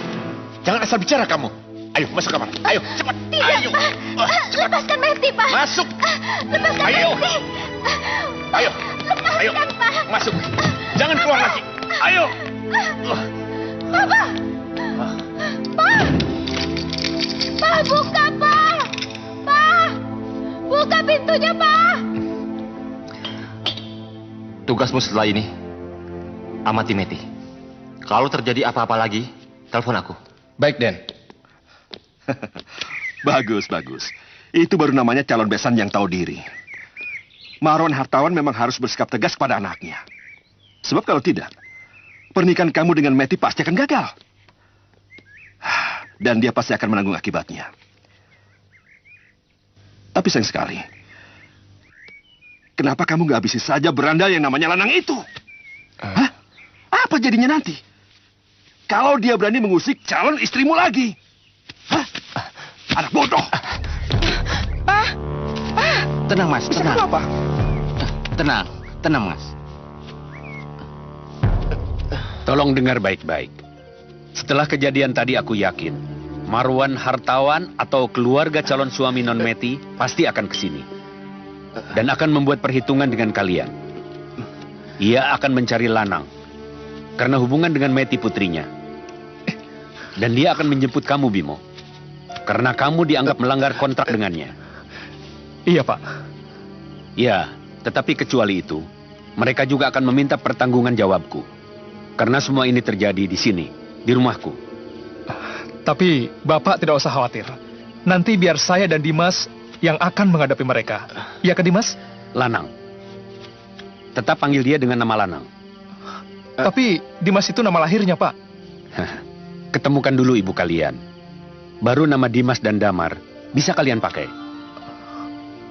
Jangan asal bicara kamu. Ayo, masuk kamar. Ayo, cepat. Tidak, ayo. Pak. Lepaskan Meti, Pak. Masuk. Lepaskan Ayo. Meti. Ayo. Lepaskan, Ayo. Pak. Masuk. Jangan keluar lagi. Ayo. Papa. Pak. Pak, buka, Pak. Pak. Buka pintunya, Pak. Tugasmu setelah ini, amati Meti. Kalau terjadi apa-apa lagi, telepon aku. Baik, Den. Bagus. Itu baru namanya calon besan yang tahu diri. Marwan Hartawan memang harus bersikap tegas pada anaknya. Sebab kalau tidak, pernikahan kamu dengan Meti pasti akan gagal. Dan dia pasti akan menanggung akibatnya. Tapi sayang sekali, kenapa kamu gak habisi saja beranda yang namanya Lanang itu? Hah? Apa jadinya nanti? Kalau dia berani mengusik calon istrimu lagi? Hah? Anak bodoh! Tenang, Mas. Tenang. Apa? Tenang, Mas. Tolong dengar baik-baik. Setelah kejadian tadi aku yakin, Marwan Hartawan atau keluarga calon suami Non Meti pasti akan kesini. Dan akan membuat perhitungan dengan kalian. Ia akan mencari Lanang. Karena hubungan dengan Meti putrinya. Dan dia akan menjemput kamu, Bimo. Karena kamu dianggap melanggar kontrak dengannya. Iya, Pak. Ya, tetapi kecuali itu, mereka juga akan meminta pertanggungan jawabku. Karena semua ini terjadi di sini, di rumahku. Tapi Bapak tidak usah khawatir. Nanti biar saya dan Dimas yang akan menghadapi mereka. Iya kan Dimas? Lanang. Tetap panggil dia dengan nama Lanang. Tapi Dimas itu nama lahirnya, Pak. Ketemukan dulu ibu kalian. Baru nama Dimas dan Damar bisa kalian pakai.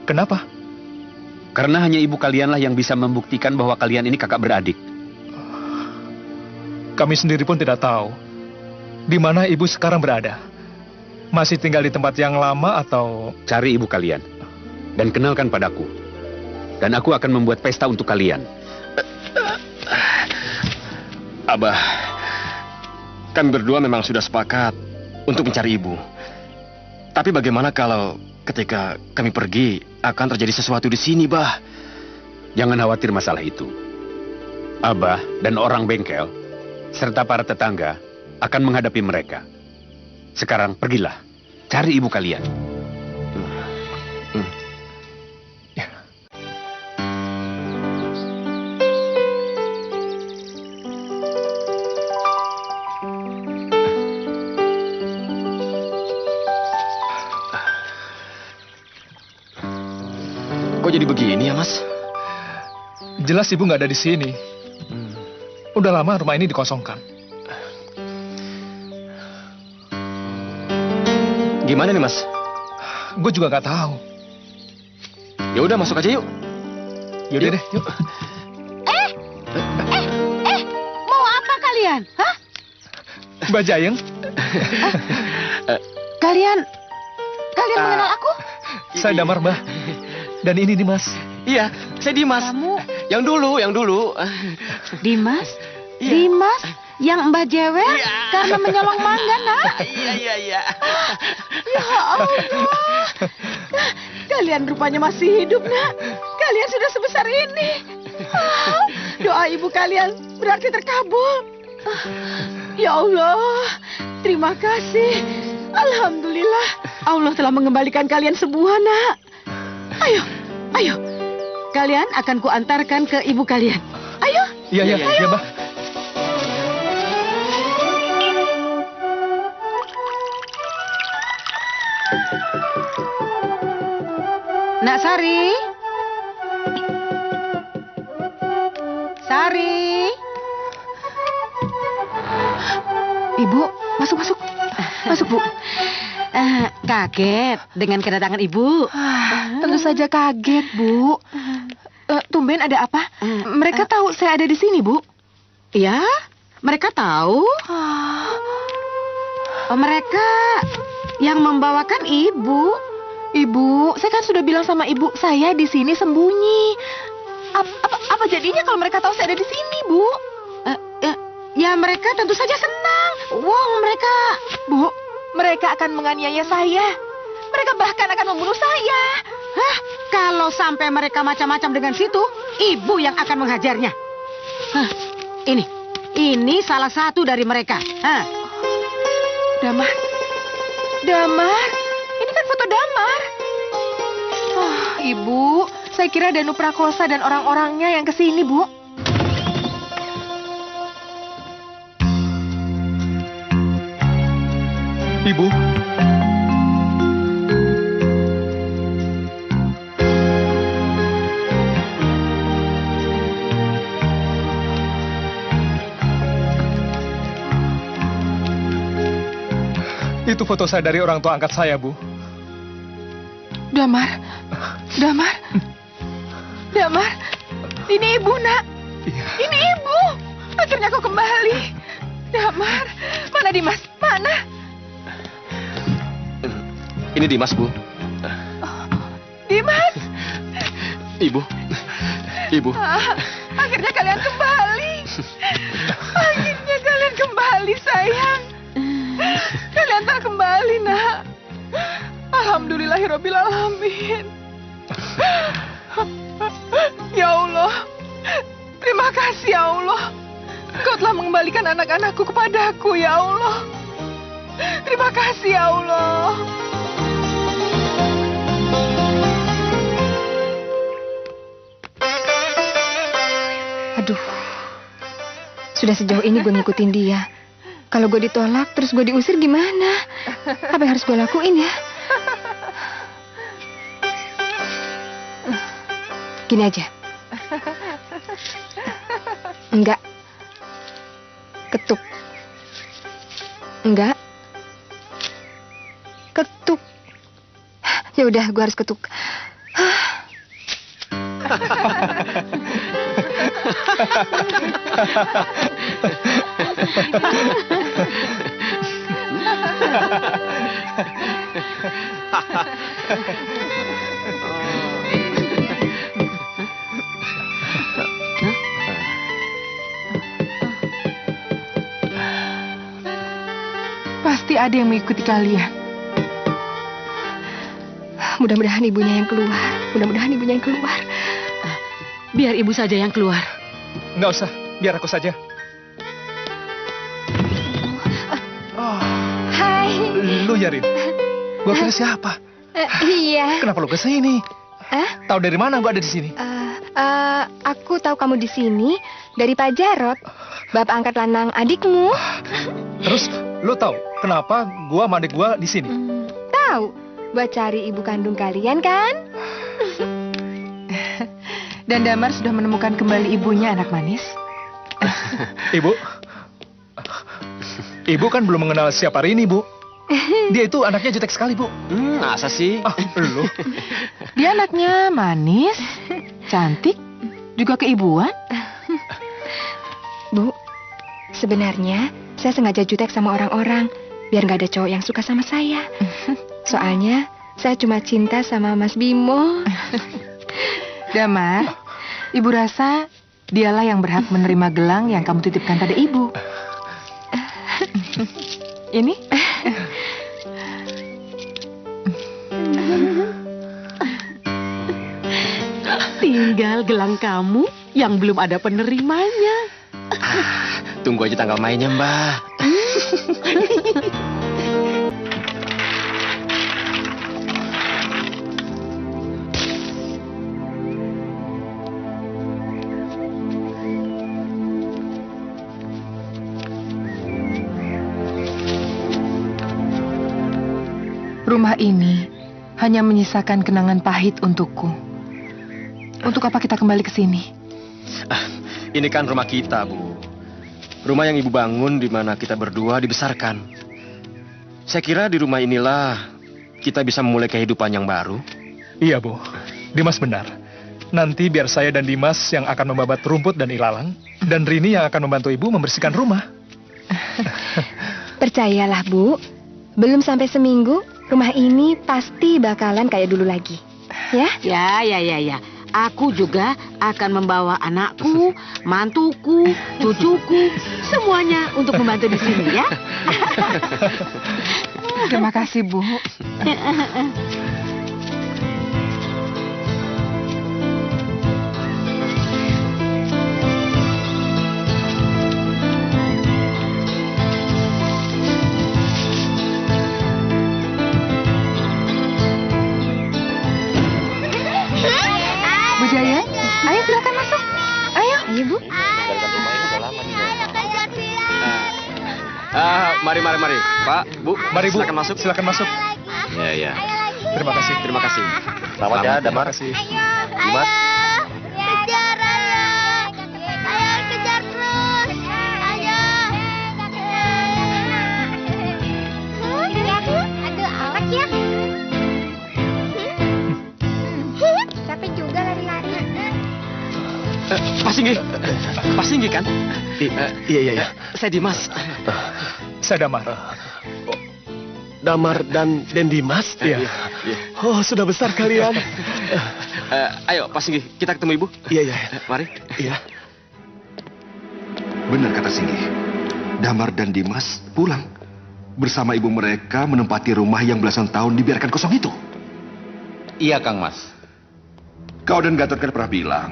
Kenapa? Karena hanya ibu kalianlah yang bisa membuktikan bahwa kalian ini kakak beradik. Kami sendiri pun tidak tahu di mana ibu sekarang berada. Masih tinggal di tempat yang lama atau... Cari ibu kalian dan kenalkan padaku. Dan aku akan membuat pesta untuk kalian. Abah, kami berdua memang sudah sepakat untuk mencari ibu. Tapi bagaimana kalau ketika kami pergi akan terjadi sesuatu di sini, Bah? Jangan khawatir masalah itu. Abah dan orang bengkel serta para tetangga akan menghadapi mereka. Sekarang pergilah, cari ibu kalian. Kok jadi begini ya, Mas? Jelas ibu nggak ada di sini. Udah lama rumah ini dikosongkan. Gimana nih, Mas? Gue juga nggak tahu. Ya udah, masuk aja yuk. Yaudah deh, yuk. Mau apa kalian? Hah? Mbak Jayeng. Kalian mengenal aku? Saya Damar, Mbak. Dan ini Dimas. Iya, saya Dimas. Kamu? Yang dulu. Dimas? Iya. Dimas? Yang Mbak Jewer? Karena menyolong mangga, nak? Iya. Ya Allah. Kalian rupanya masih hidup, nak. Kalian sudah sebesar ini. Doa ibu kalian berarti terkabul. Ya Allah, terima kasih. Alhamdulillah, Allah telah mengembalikan kalian semua, nak. Ayo. Kalian akan kuantarkan ke ibu kalian. Ayo. Iya, Mbak. Nak Sari. Ibu, masuk. Masuk, Bu. Kaget dengan kedatangan ibu. Tentu saja kaget, Bu. Tumben ada apa? Mereka tahu saya ada di sini, Bu. Ya, mereka tahu. Mereka yang membawakan ibu. Ibu, saya kan sudah bilang sama ibu, saya di sini sembunyi. Apa jadinya kalau mereka tahu saya ada di sini, Bu? Ya, mereka tentu saja senang. Bu, mereka akan menganiaya saya. Mereka bahkan akan membunuh saya. Hah? Kalau sampai mereka macam-macam dengan situ, ibu yang akan menghajarnya. Hah, ini salah satu dari mereka. Hah. Damar, ini kan foto Damar. Ibu, saya kira Danu Prakosa dan orang-orangnya yang kesini, Bu. Ibu. Itu foto saya dari orang tua angkat saya, Bu. Damar. Ini ibu, nak. Iya. Ini ibu. Akhirnya kau kembali. Damar, mana Dimas? Mana? Ini Dimas, Bu. Dimas. Ibu. Akhirnya kalian kembali, sayang. Kalian telah kembali, nak. Alhamdulillahirabbil alamin. Ya Allah, terima kasih ya Allah. Kau telah mengembalikan anak-anakku kepadaku, ya Allah. Terima kasih ya Allah. Aduh, sudah sejauh ini gue ngikutin dia. Kalau gue ditolak, terus gue diusir gimana? Apa yang harus gue lakuin ya? Gini aja. Enggak. Ketuk. Enggak. Ketuk. Ya udah, gue harus ketuk. Pasti ada yang mengikuti kalian. Mudah-mudahan ibunya yang keluar. Mudah-mudahan ibunya yang keluar. Biar ibu saja yang keluar. Nggak usah, biar aku saja. Hai. Lu ya, Rin? Gua kira siapa? Iya. Kenapa lu kesini? Tahu dari mana gua ada di sini? Aku tahu kamu di sini dari Pak Jarot, bapak angkat lanang adikmu. Terus lu tahu kenapa gua sama adik gua di sini? Tahu, buat cari ibu kandung kalian kan? Dan Damar sudah menemukan kembali ibunya, anak manis. Ibu? Ibu kan belum mengenal siapa Rini, Bu. Dia itu anaknya jutek sekali, Bu. Masa sih? Lu. Dia anaknya manis, cantik, juga keibuan. Bu, sebenarnya saya sengaja jutek sama orang-orang biar nggak ada cowok yang suka sama saya. Soalnya saya cuma cinta sama Mas Bimo. Damar, ibu rasa dialah yang berhak menerima gelang yang kamu titipkan pada ibu. Ini? Tinggal gelang kamu yang belum ada penerimanya. Tunggu aja tanggal mainnya, Mbak. Rumah ini hanya menyisakan kenangan pahit untukku. Untuk apa kita kembali ke sini? Ini kan rumah kita, Bu. Rumah yang Ibu bangun di mana kita berdua dibesarkan. Saya kira di rumah inilah kita bisa memulai kehidupan yang baru. Iya, Bu. Dimas benar. Nanti biar saya dan Dimas yang akan membabat rumput dan ilalang, dan Rini yang akan membantu Ibu membersihkan rumah. Percayalah, Bu. Belum sampai seminggu, rumah ini pasti bakalan kayak dulu lagi. Ya? Ya. Aku juga akan membawa anakku, mantuku, cucuku, semuanya untuk membantu di sini ya. Terima kasih, Bu. Bu Jaya, ayo silakan masuk. Ayo. Ayo, Bu. Mari. Pak, Bu. Mari, Bu. Silakan masuk. Silakan masuk. Ya. Terima kasih. Terima kasih. Selamat ya, Damar. Terima kasih. Dimas. Kejar, ayo. Ayo, kejar terus. Ayo. Aduh, awas ya. Capek juga lari-lari. Pak Singgi kan? Iya. Saya Dimas. Saya Damar. Damar dan Dimas? Iya. Oh, sudah besar kalian. Ayo, Pak Singgi, kita ketemu Ibu. Iya. Mari. Iya. Benar kata Singgi. Damar dan Dimas pulang. Bersama ibu mereka menempati rumah yang belasan tahun dibiarkan kosong itu. Iya, Kang Mas. Kau dan Gatot kan pernah bilang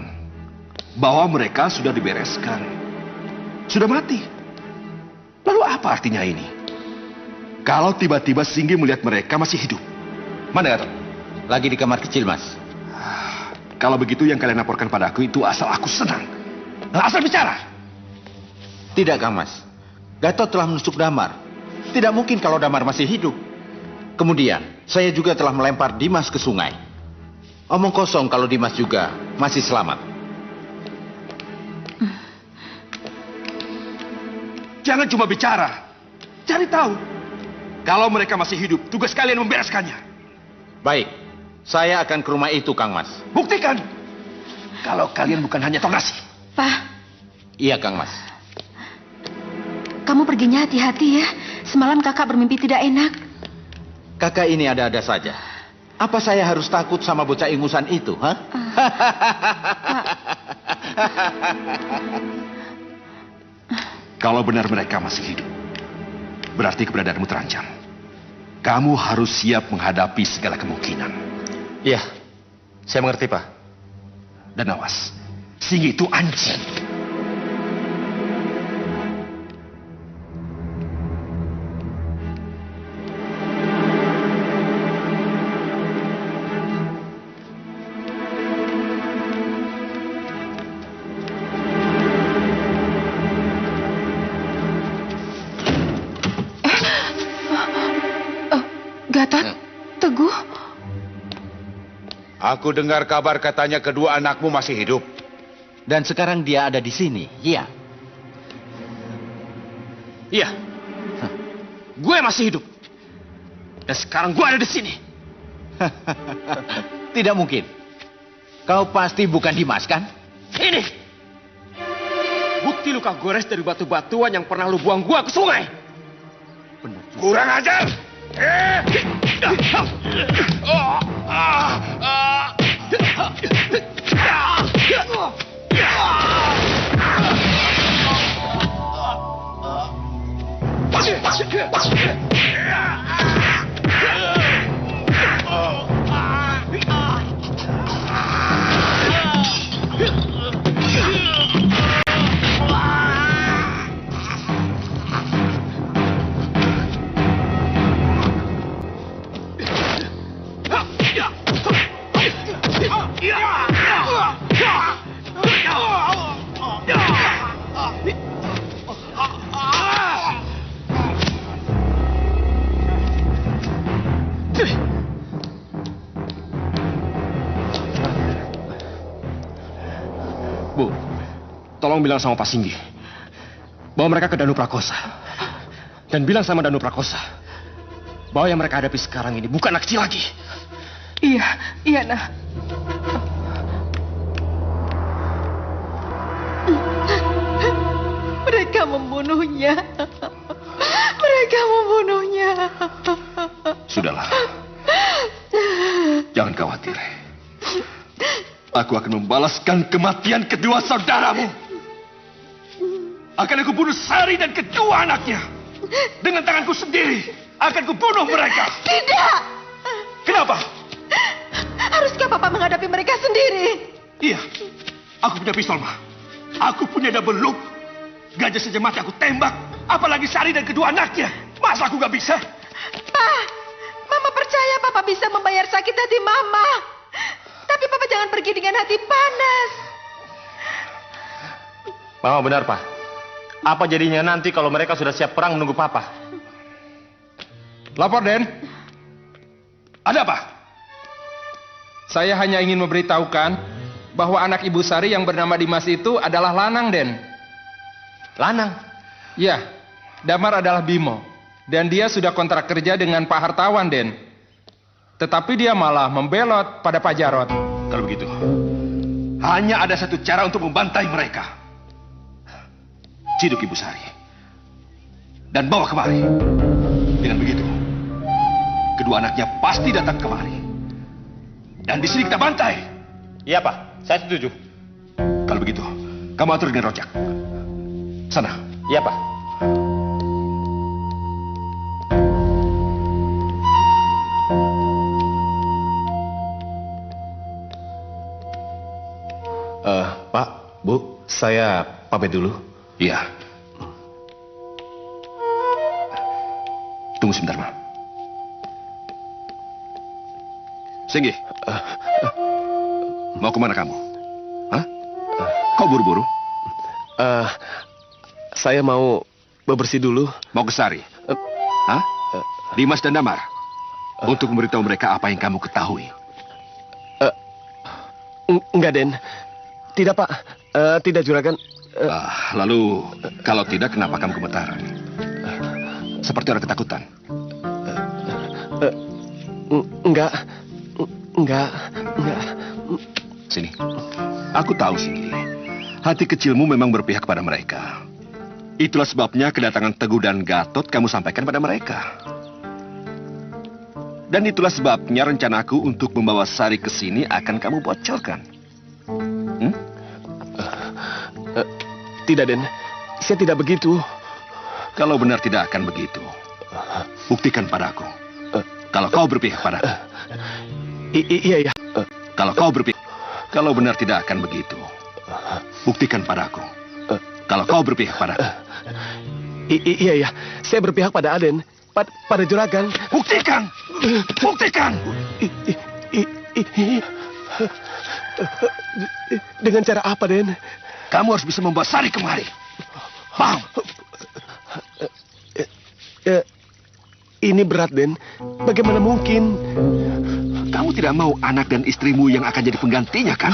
bahwa mereka sudah dibereskan. Sudah mati. Lalu apa artinya ini? Kalau tiba-tiba Singgi melihat mereka masih hidup. Mana Gatot? Lagi di kamar kecil, Mas. Kalau begitu yang kalian laporkan padaku itu asal aku senang. Asal bicara. Tidak, Kang Mas. Gatot telah menusuk Damar. Tidak mungkin kalau Damar masih hidup. Kemudian, saya juga telah melempar Dimas ke sungai. Omong kosong kalau Dimas juga masih selamat. Jangan cuma bicara. Cari tahu. Kalau mereka masih hidup, tugas kalian membereskannya. Baik, saya akan ke rumah itu, Kang Mas. Buktikan. Kalau kalian bukan hanya tongasi. Pak, Iya, Kang Mas. kamu perginya hati-hati ya. Semalam kakak bermimpi tidak enak. Kakak ini ada-ada saja. Apa saya harus takut sama bocah ingusan itu, ha? Kalau benar mereka masih hidup, berarti keberadaanmu terancam. Kamu harus siap menghadapi segala kemungkinan. Iya, saya mengerti, Pak. Dan awas, Singgi itu anjing. Gatot, Teguh. Aku dengar kabar katanya kedua anakmu masih hidup. Dan sekarang dia ada di sini, iya. Iya. Gue masih hidup. Dan sekarang gue ada di sini. Tidak mungkin. Kau pasti bukan Dimas, kan? Ini. Bukti luka gores dari batu-batuan yang pernah lu buang gua ke sungai. Kurang ajar! Bu, tolong bilang sama Pak Singgi bahwa mereka ke Danu Prakosa. Dan bilang sama Danu Prakosa bahwa yang mereka hadapi sekarang ini bukan anak kecil lagi. Iya, iya, nah. Mereka membunuhnya. Mereka membunuhnya. Sudahlah. Jangan khawatir. Aku akan membalaskan kematian kedua saudaramu. Akan aku bunuh Sari dan kedua anaknya. Dengan tanganku sendiri akan kubunuh mereka. Tidak. Kenapa? Haruskah Papa menghadapi mereka sendiri? Iya. Aku punya pistol, Ma. Aku punya double loop. Gajah saja mati aku tembak. Apalagi Sari dan kedua anaknya. Masa aku gak bisa? Pak, Mama percaya Papa bisa membayar sakit hati Mama. Tapi Papa jangan pergi dengan hati panas. Mama benar, Pak. Apa jadinya nanti kalau mereka sudah siap perang menunggu Papa? Lapor, Den. Ada apa? Saya hanya ingin memberitahukan bahwa anak Ibu Sari yang bernama Dimas itu adalah Lanang, Den. Lanang? Ya, Damar adalah Bimo. Dan dia sudah kontrak kerja dengan Pak Hartawan, Den. Tetapi dia malah membelot pada Pak Jarot. Kalau begitu, hanya ada satu cara untuk membantai mereka. Ciduk Ibu Sari. Dan bawa kemari. Dengan begitu, kedua anaknya pasti datang kemari. Dan di sini kita bantai. Iya, Pak. Saya setuju. Kalau begitu, kamu atur dengan Rojak. Sana. Iya, Pak. Pak, Bu, saya pamit dulu. Iya. Tunggu sebentar, Ma. Singgi, mau kemana kamu? Hah? Kau buru-buru? Saya mau bebersih dulu. Mau ke Sari? Hah? Dimas dan Damar? Untuk memberitahu mereka apa yang kamu ketahui. Enggak, Den. Tidak, Pak. Tidak, Juragan. Lalu, kalau tidak, kenapa kamu gemetaran? Seperti orang ketakutan. Enggak. Sini. Aku tahu, Singgi. Hati kecilmu memang berpihak pada mereka. Itulah sebabnya kedatangan Teguh dan Gatot kamu sampaikan pada mereka. Dan itulah sebabnya rencanaku untuk membawa Sari ke sini akan kamu bocorkan. Tidak, Den. Saya tidak begitu. Kalau benar tidak akan begitu, buktikan padaku. Kalau kau berpihak padaku. Iya. Kalau kau berpihak, kalau benar tidak akan begitu, buktikan padaku. Kalau kau berpihak padaku. Iya. Saya berpihak pada Aden, pada Juragan. Buktikan! Buktikan! Dengan cara apa, Den? Kamu harus bisa membawa Sari kemari. Paham? Ini berat, Den. Bagaimana mungkin? Kamu tidak mau anak dan istrimu yang akan jadi penggantinya, kan?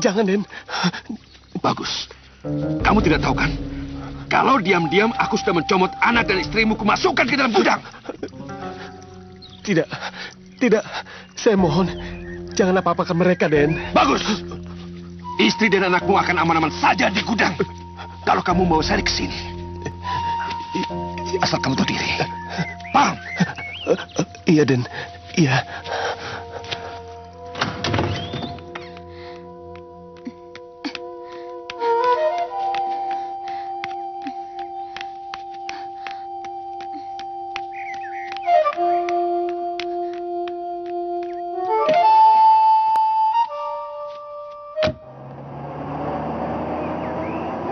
Jangan, Den. Bagus. Kamu tidak tahu, kan? Kalau diam-diam aku sudah mencomot anak dan istrimu, kumasukkan ke dalam gudang. Tidak. Saya mohon, jangan apa-apakan mereka, Den. Bagus. Istri dan anakmu akan aman-aman saja di gudang. Kalau kamu mau Sari ke sini. Asal kamu tahu diri. Paham? Iya, Den. Iya.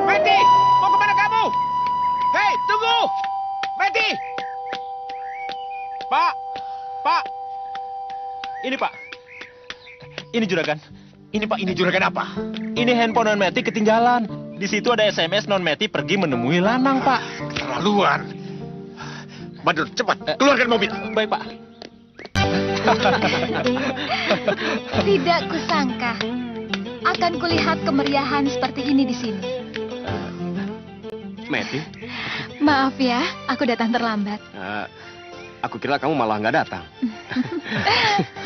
Meti, mau kemana kamu? Hei, tunggu! Meti! Pak! Ini, Pak. Ini juragan. Ini juragan apa? Ini handphone Non Meti ketinggalan. Di situ ada SMS Non Meti pergi menemui Lanang, Pak. Keterlaluan. Badrun, cepat, keluarkan mobil. Baik, Pak. Tidak kusangka akan kulihat kemeriahan seperti ini di sini. Meti, Maaf ya, aku datang terlambat. aku kira kamu malah nggak datang.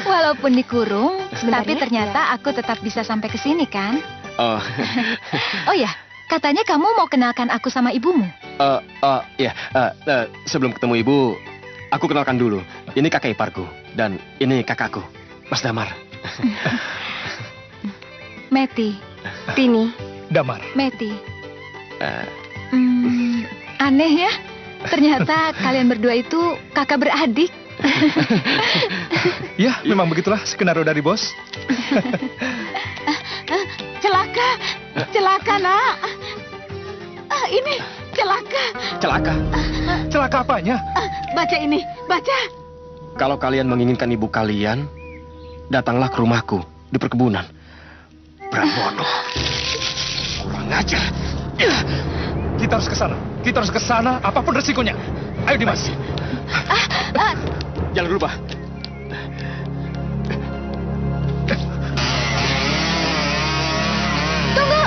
Walaupun dikurung, Sebentar tapi ya. ternyata aku tetap bisa sampai ke sini kan? Oh, Oh ya, katanya kamu mau kenalkan aku sama ibumu. ya. Sebelum ketemu ibu, aku kenalkan dulu. Ini kakak iparku dan ini kakakku, Mas Damar. Meti. Tini. Damar. Meti. Aneh ya, ternyata kalian berdua itu kakak beradik. Ya, memang begitulah skenario dari bos. Celaka, nak. Ini celaka. Celaka apanya? Baca ini, baca. Kalau kalian menginginkan ibu kalian, datanglah ke rumahku di perkebunan. Pramono. Kurang ajar. Kita harus ke sana, apapun resikonya. Ayo Dimas. Jalan dulu, Pak. Tunggu!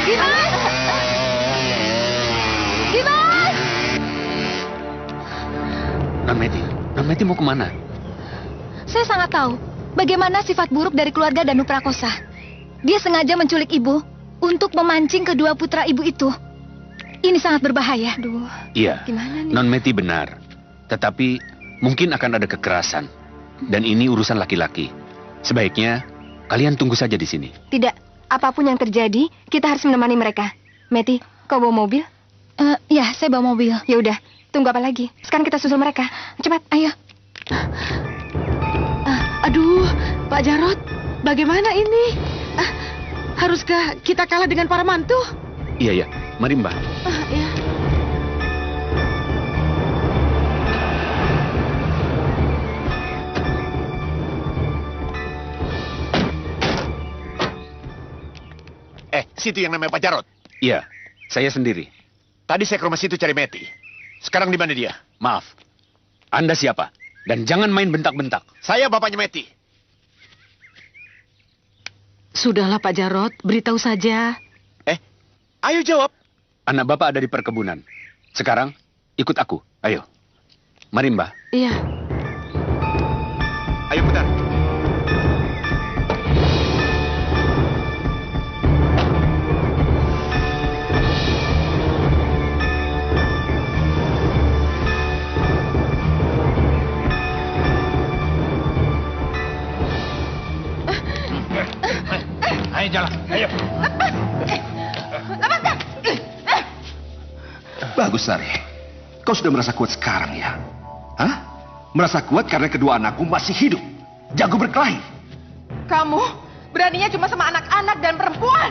Dimas! Dimas! Non Meti mau kemana? Saya sangat tahu bagaimana sifat buruk dari keluarga Danu Prakosa. Dia sengaja menculik ibu untuk memancing kedua putra ibu itu. Ini sangat berbahaya. Aduh, Iya, gimana nih? Non Meti benar. Tetapi mungkin akan ada kekerasan. Dan ini urusan laki-laki. Sebaiknya kalian tunggu saja di sini. Tidak, apapun yang terjadi, kita harus menemani mereka. Meti, kau bawa mobil? Ya, saya bawa mobil. Ya udah, tunggu apa lagi? Sekarang kita susul mereka. Cepat, ayo. Aduh, Pak Jarot, bagaimana ini? Haruskah kita kalah dengan para mantu? Iya, mari Mbak. Ya. Situ yang namanya Pak Jarot. Iya, saya sendiri. Tadi saya ke rumah situ cari Meti. Sekarang di mana dia? Maaf, Anda siapa? Dan jangan main bentak-bentak. Saya bapaknya Meti. Sudahlah Pak Jarot, beritahu saja. Ayo jawab. Anak Bapak ada di perkebunan. Sekarang, ikut aku. Ayo. Mari, Mbah. Iya. Ayo putar. Ayo jalan, ayo. Bagus, Sari. Kau sudah merasa kuat sekarang ya? Hah? Merasa kuat karena kedua anakku masih hidup. Jago berkelahi. Kamu beraninya cuma sama anak-anak dan perempuan.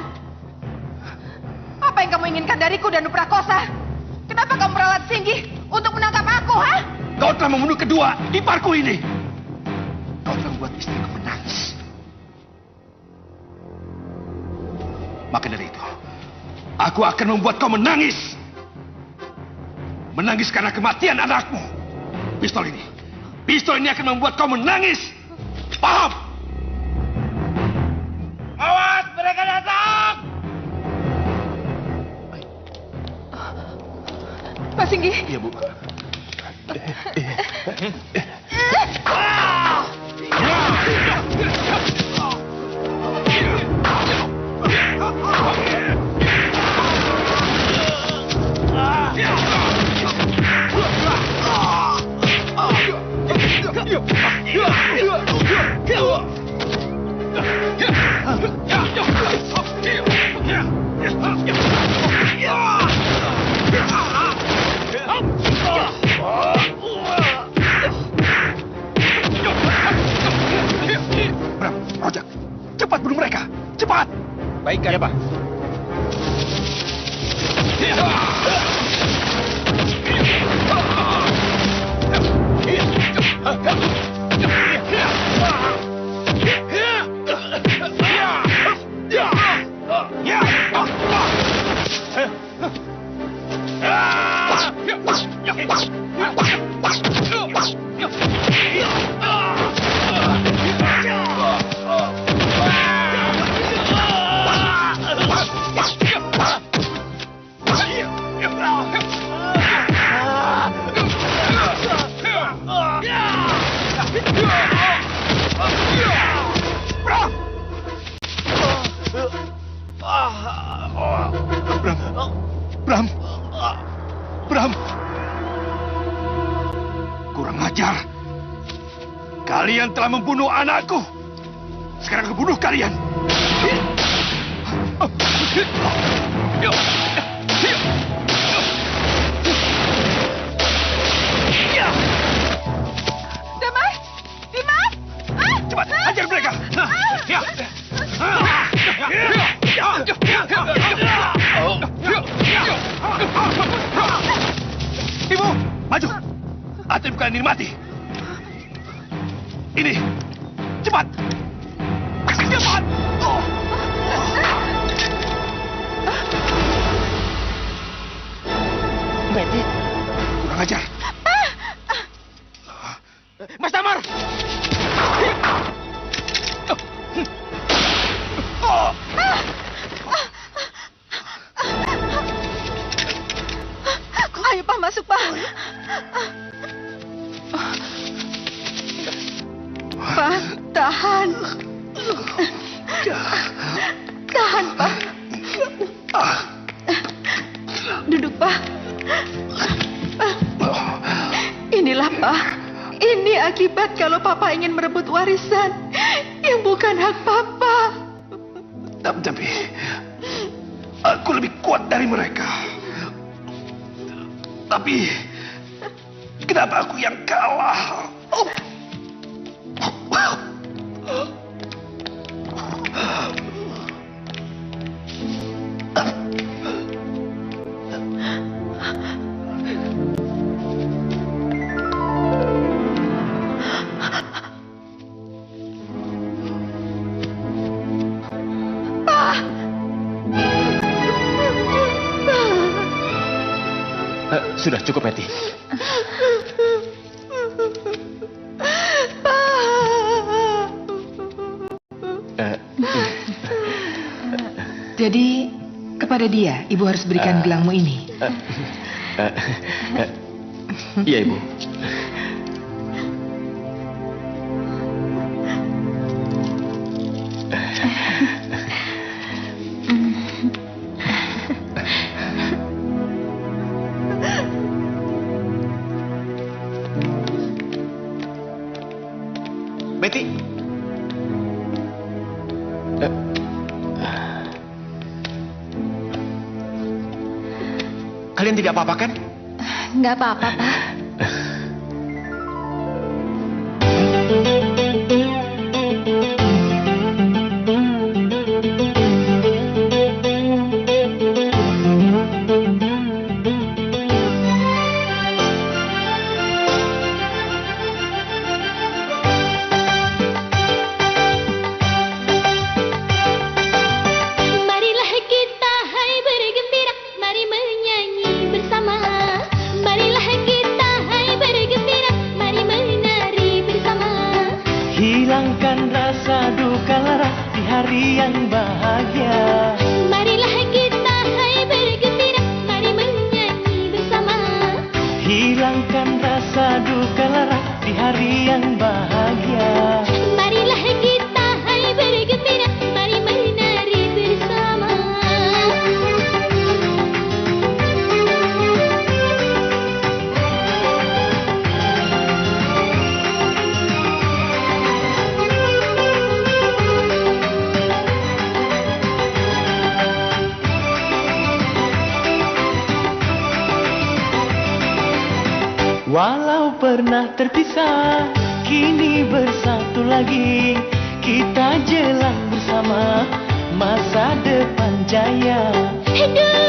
Apa yang kamu inginkan dariku, Danu Prakosa? Kenapa kamu meralat Singgi untuk menangkap aku, ha? Kau telah membunuh kedua iparku ini. Kau telah membuat istriku menangis. Maka dari itu, aku akan membuat kau menangis. Menangis karena kematian anakmu. Pistol ini akan membuat kau menangis. Paham? Awas, mereka datang! Pak Singgi. Iya, Bu. Bram, Rojak, cepat bunuh mereka, cepat. Baik, ya, Pak. Bram. Kurang ajar. Kalian telah membunuh anakku. Sekarang aku bunuh kalian. Damai, Dimas. Cepat, hajar mereka. Ibu, maju. Atau bukan ini mati. Ini, cepat. Cepat. Meti. Kurang ajar. Mas Damar. Ayo Pak, masuk Pak. Pak, tahan. Tahan Pak. Duduk Pak. Inilah Pak. Ini akibat kalau Papa ingin merebut warisan yang bukan hak Papa. Tapi aku lebih kuat dari mereka. Tapi kenapa aku yang kalah? Sudah cukup, Meti. Jadi, kepada dia, Ibu harus berikan gelangmu ini. Iya, Ibu. Betty. Kalian tidak apa-apa kan? Nggak apa-apa, Pak. Marilah kita hai bergembira, mari menyanyi bersama. Marilah kita hai bergembira, mari menari bersama. Hilangkan rasa duka lara di hari yang bahagia. Marilah kita hai bergembira, mari menyanyi bersama. Hilangkan rasa duka lara di hari yang bahagia. Marilah kita hai bergembira, mari menari bersama. Walau pernah terpisah, kini bersatu lagi. Kita jelang bersama masa depan jaya. Hidup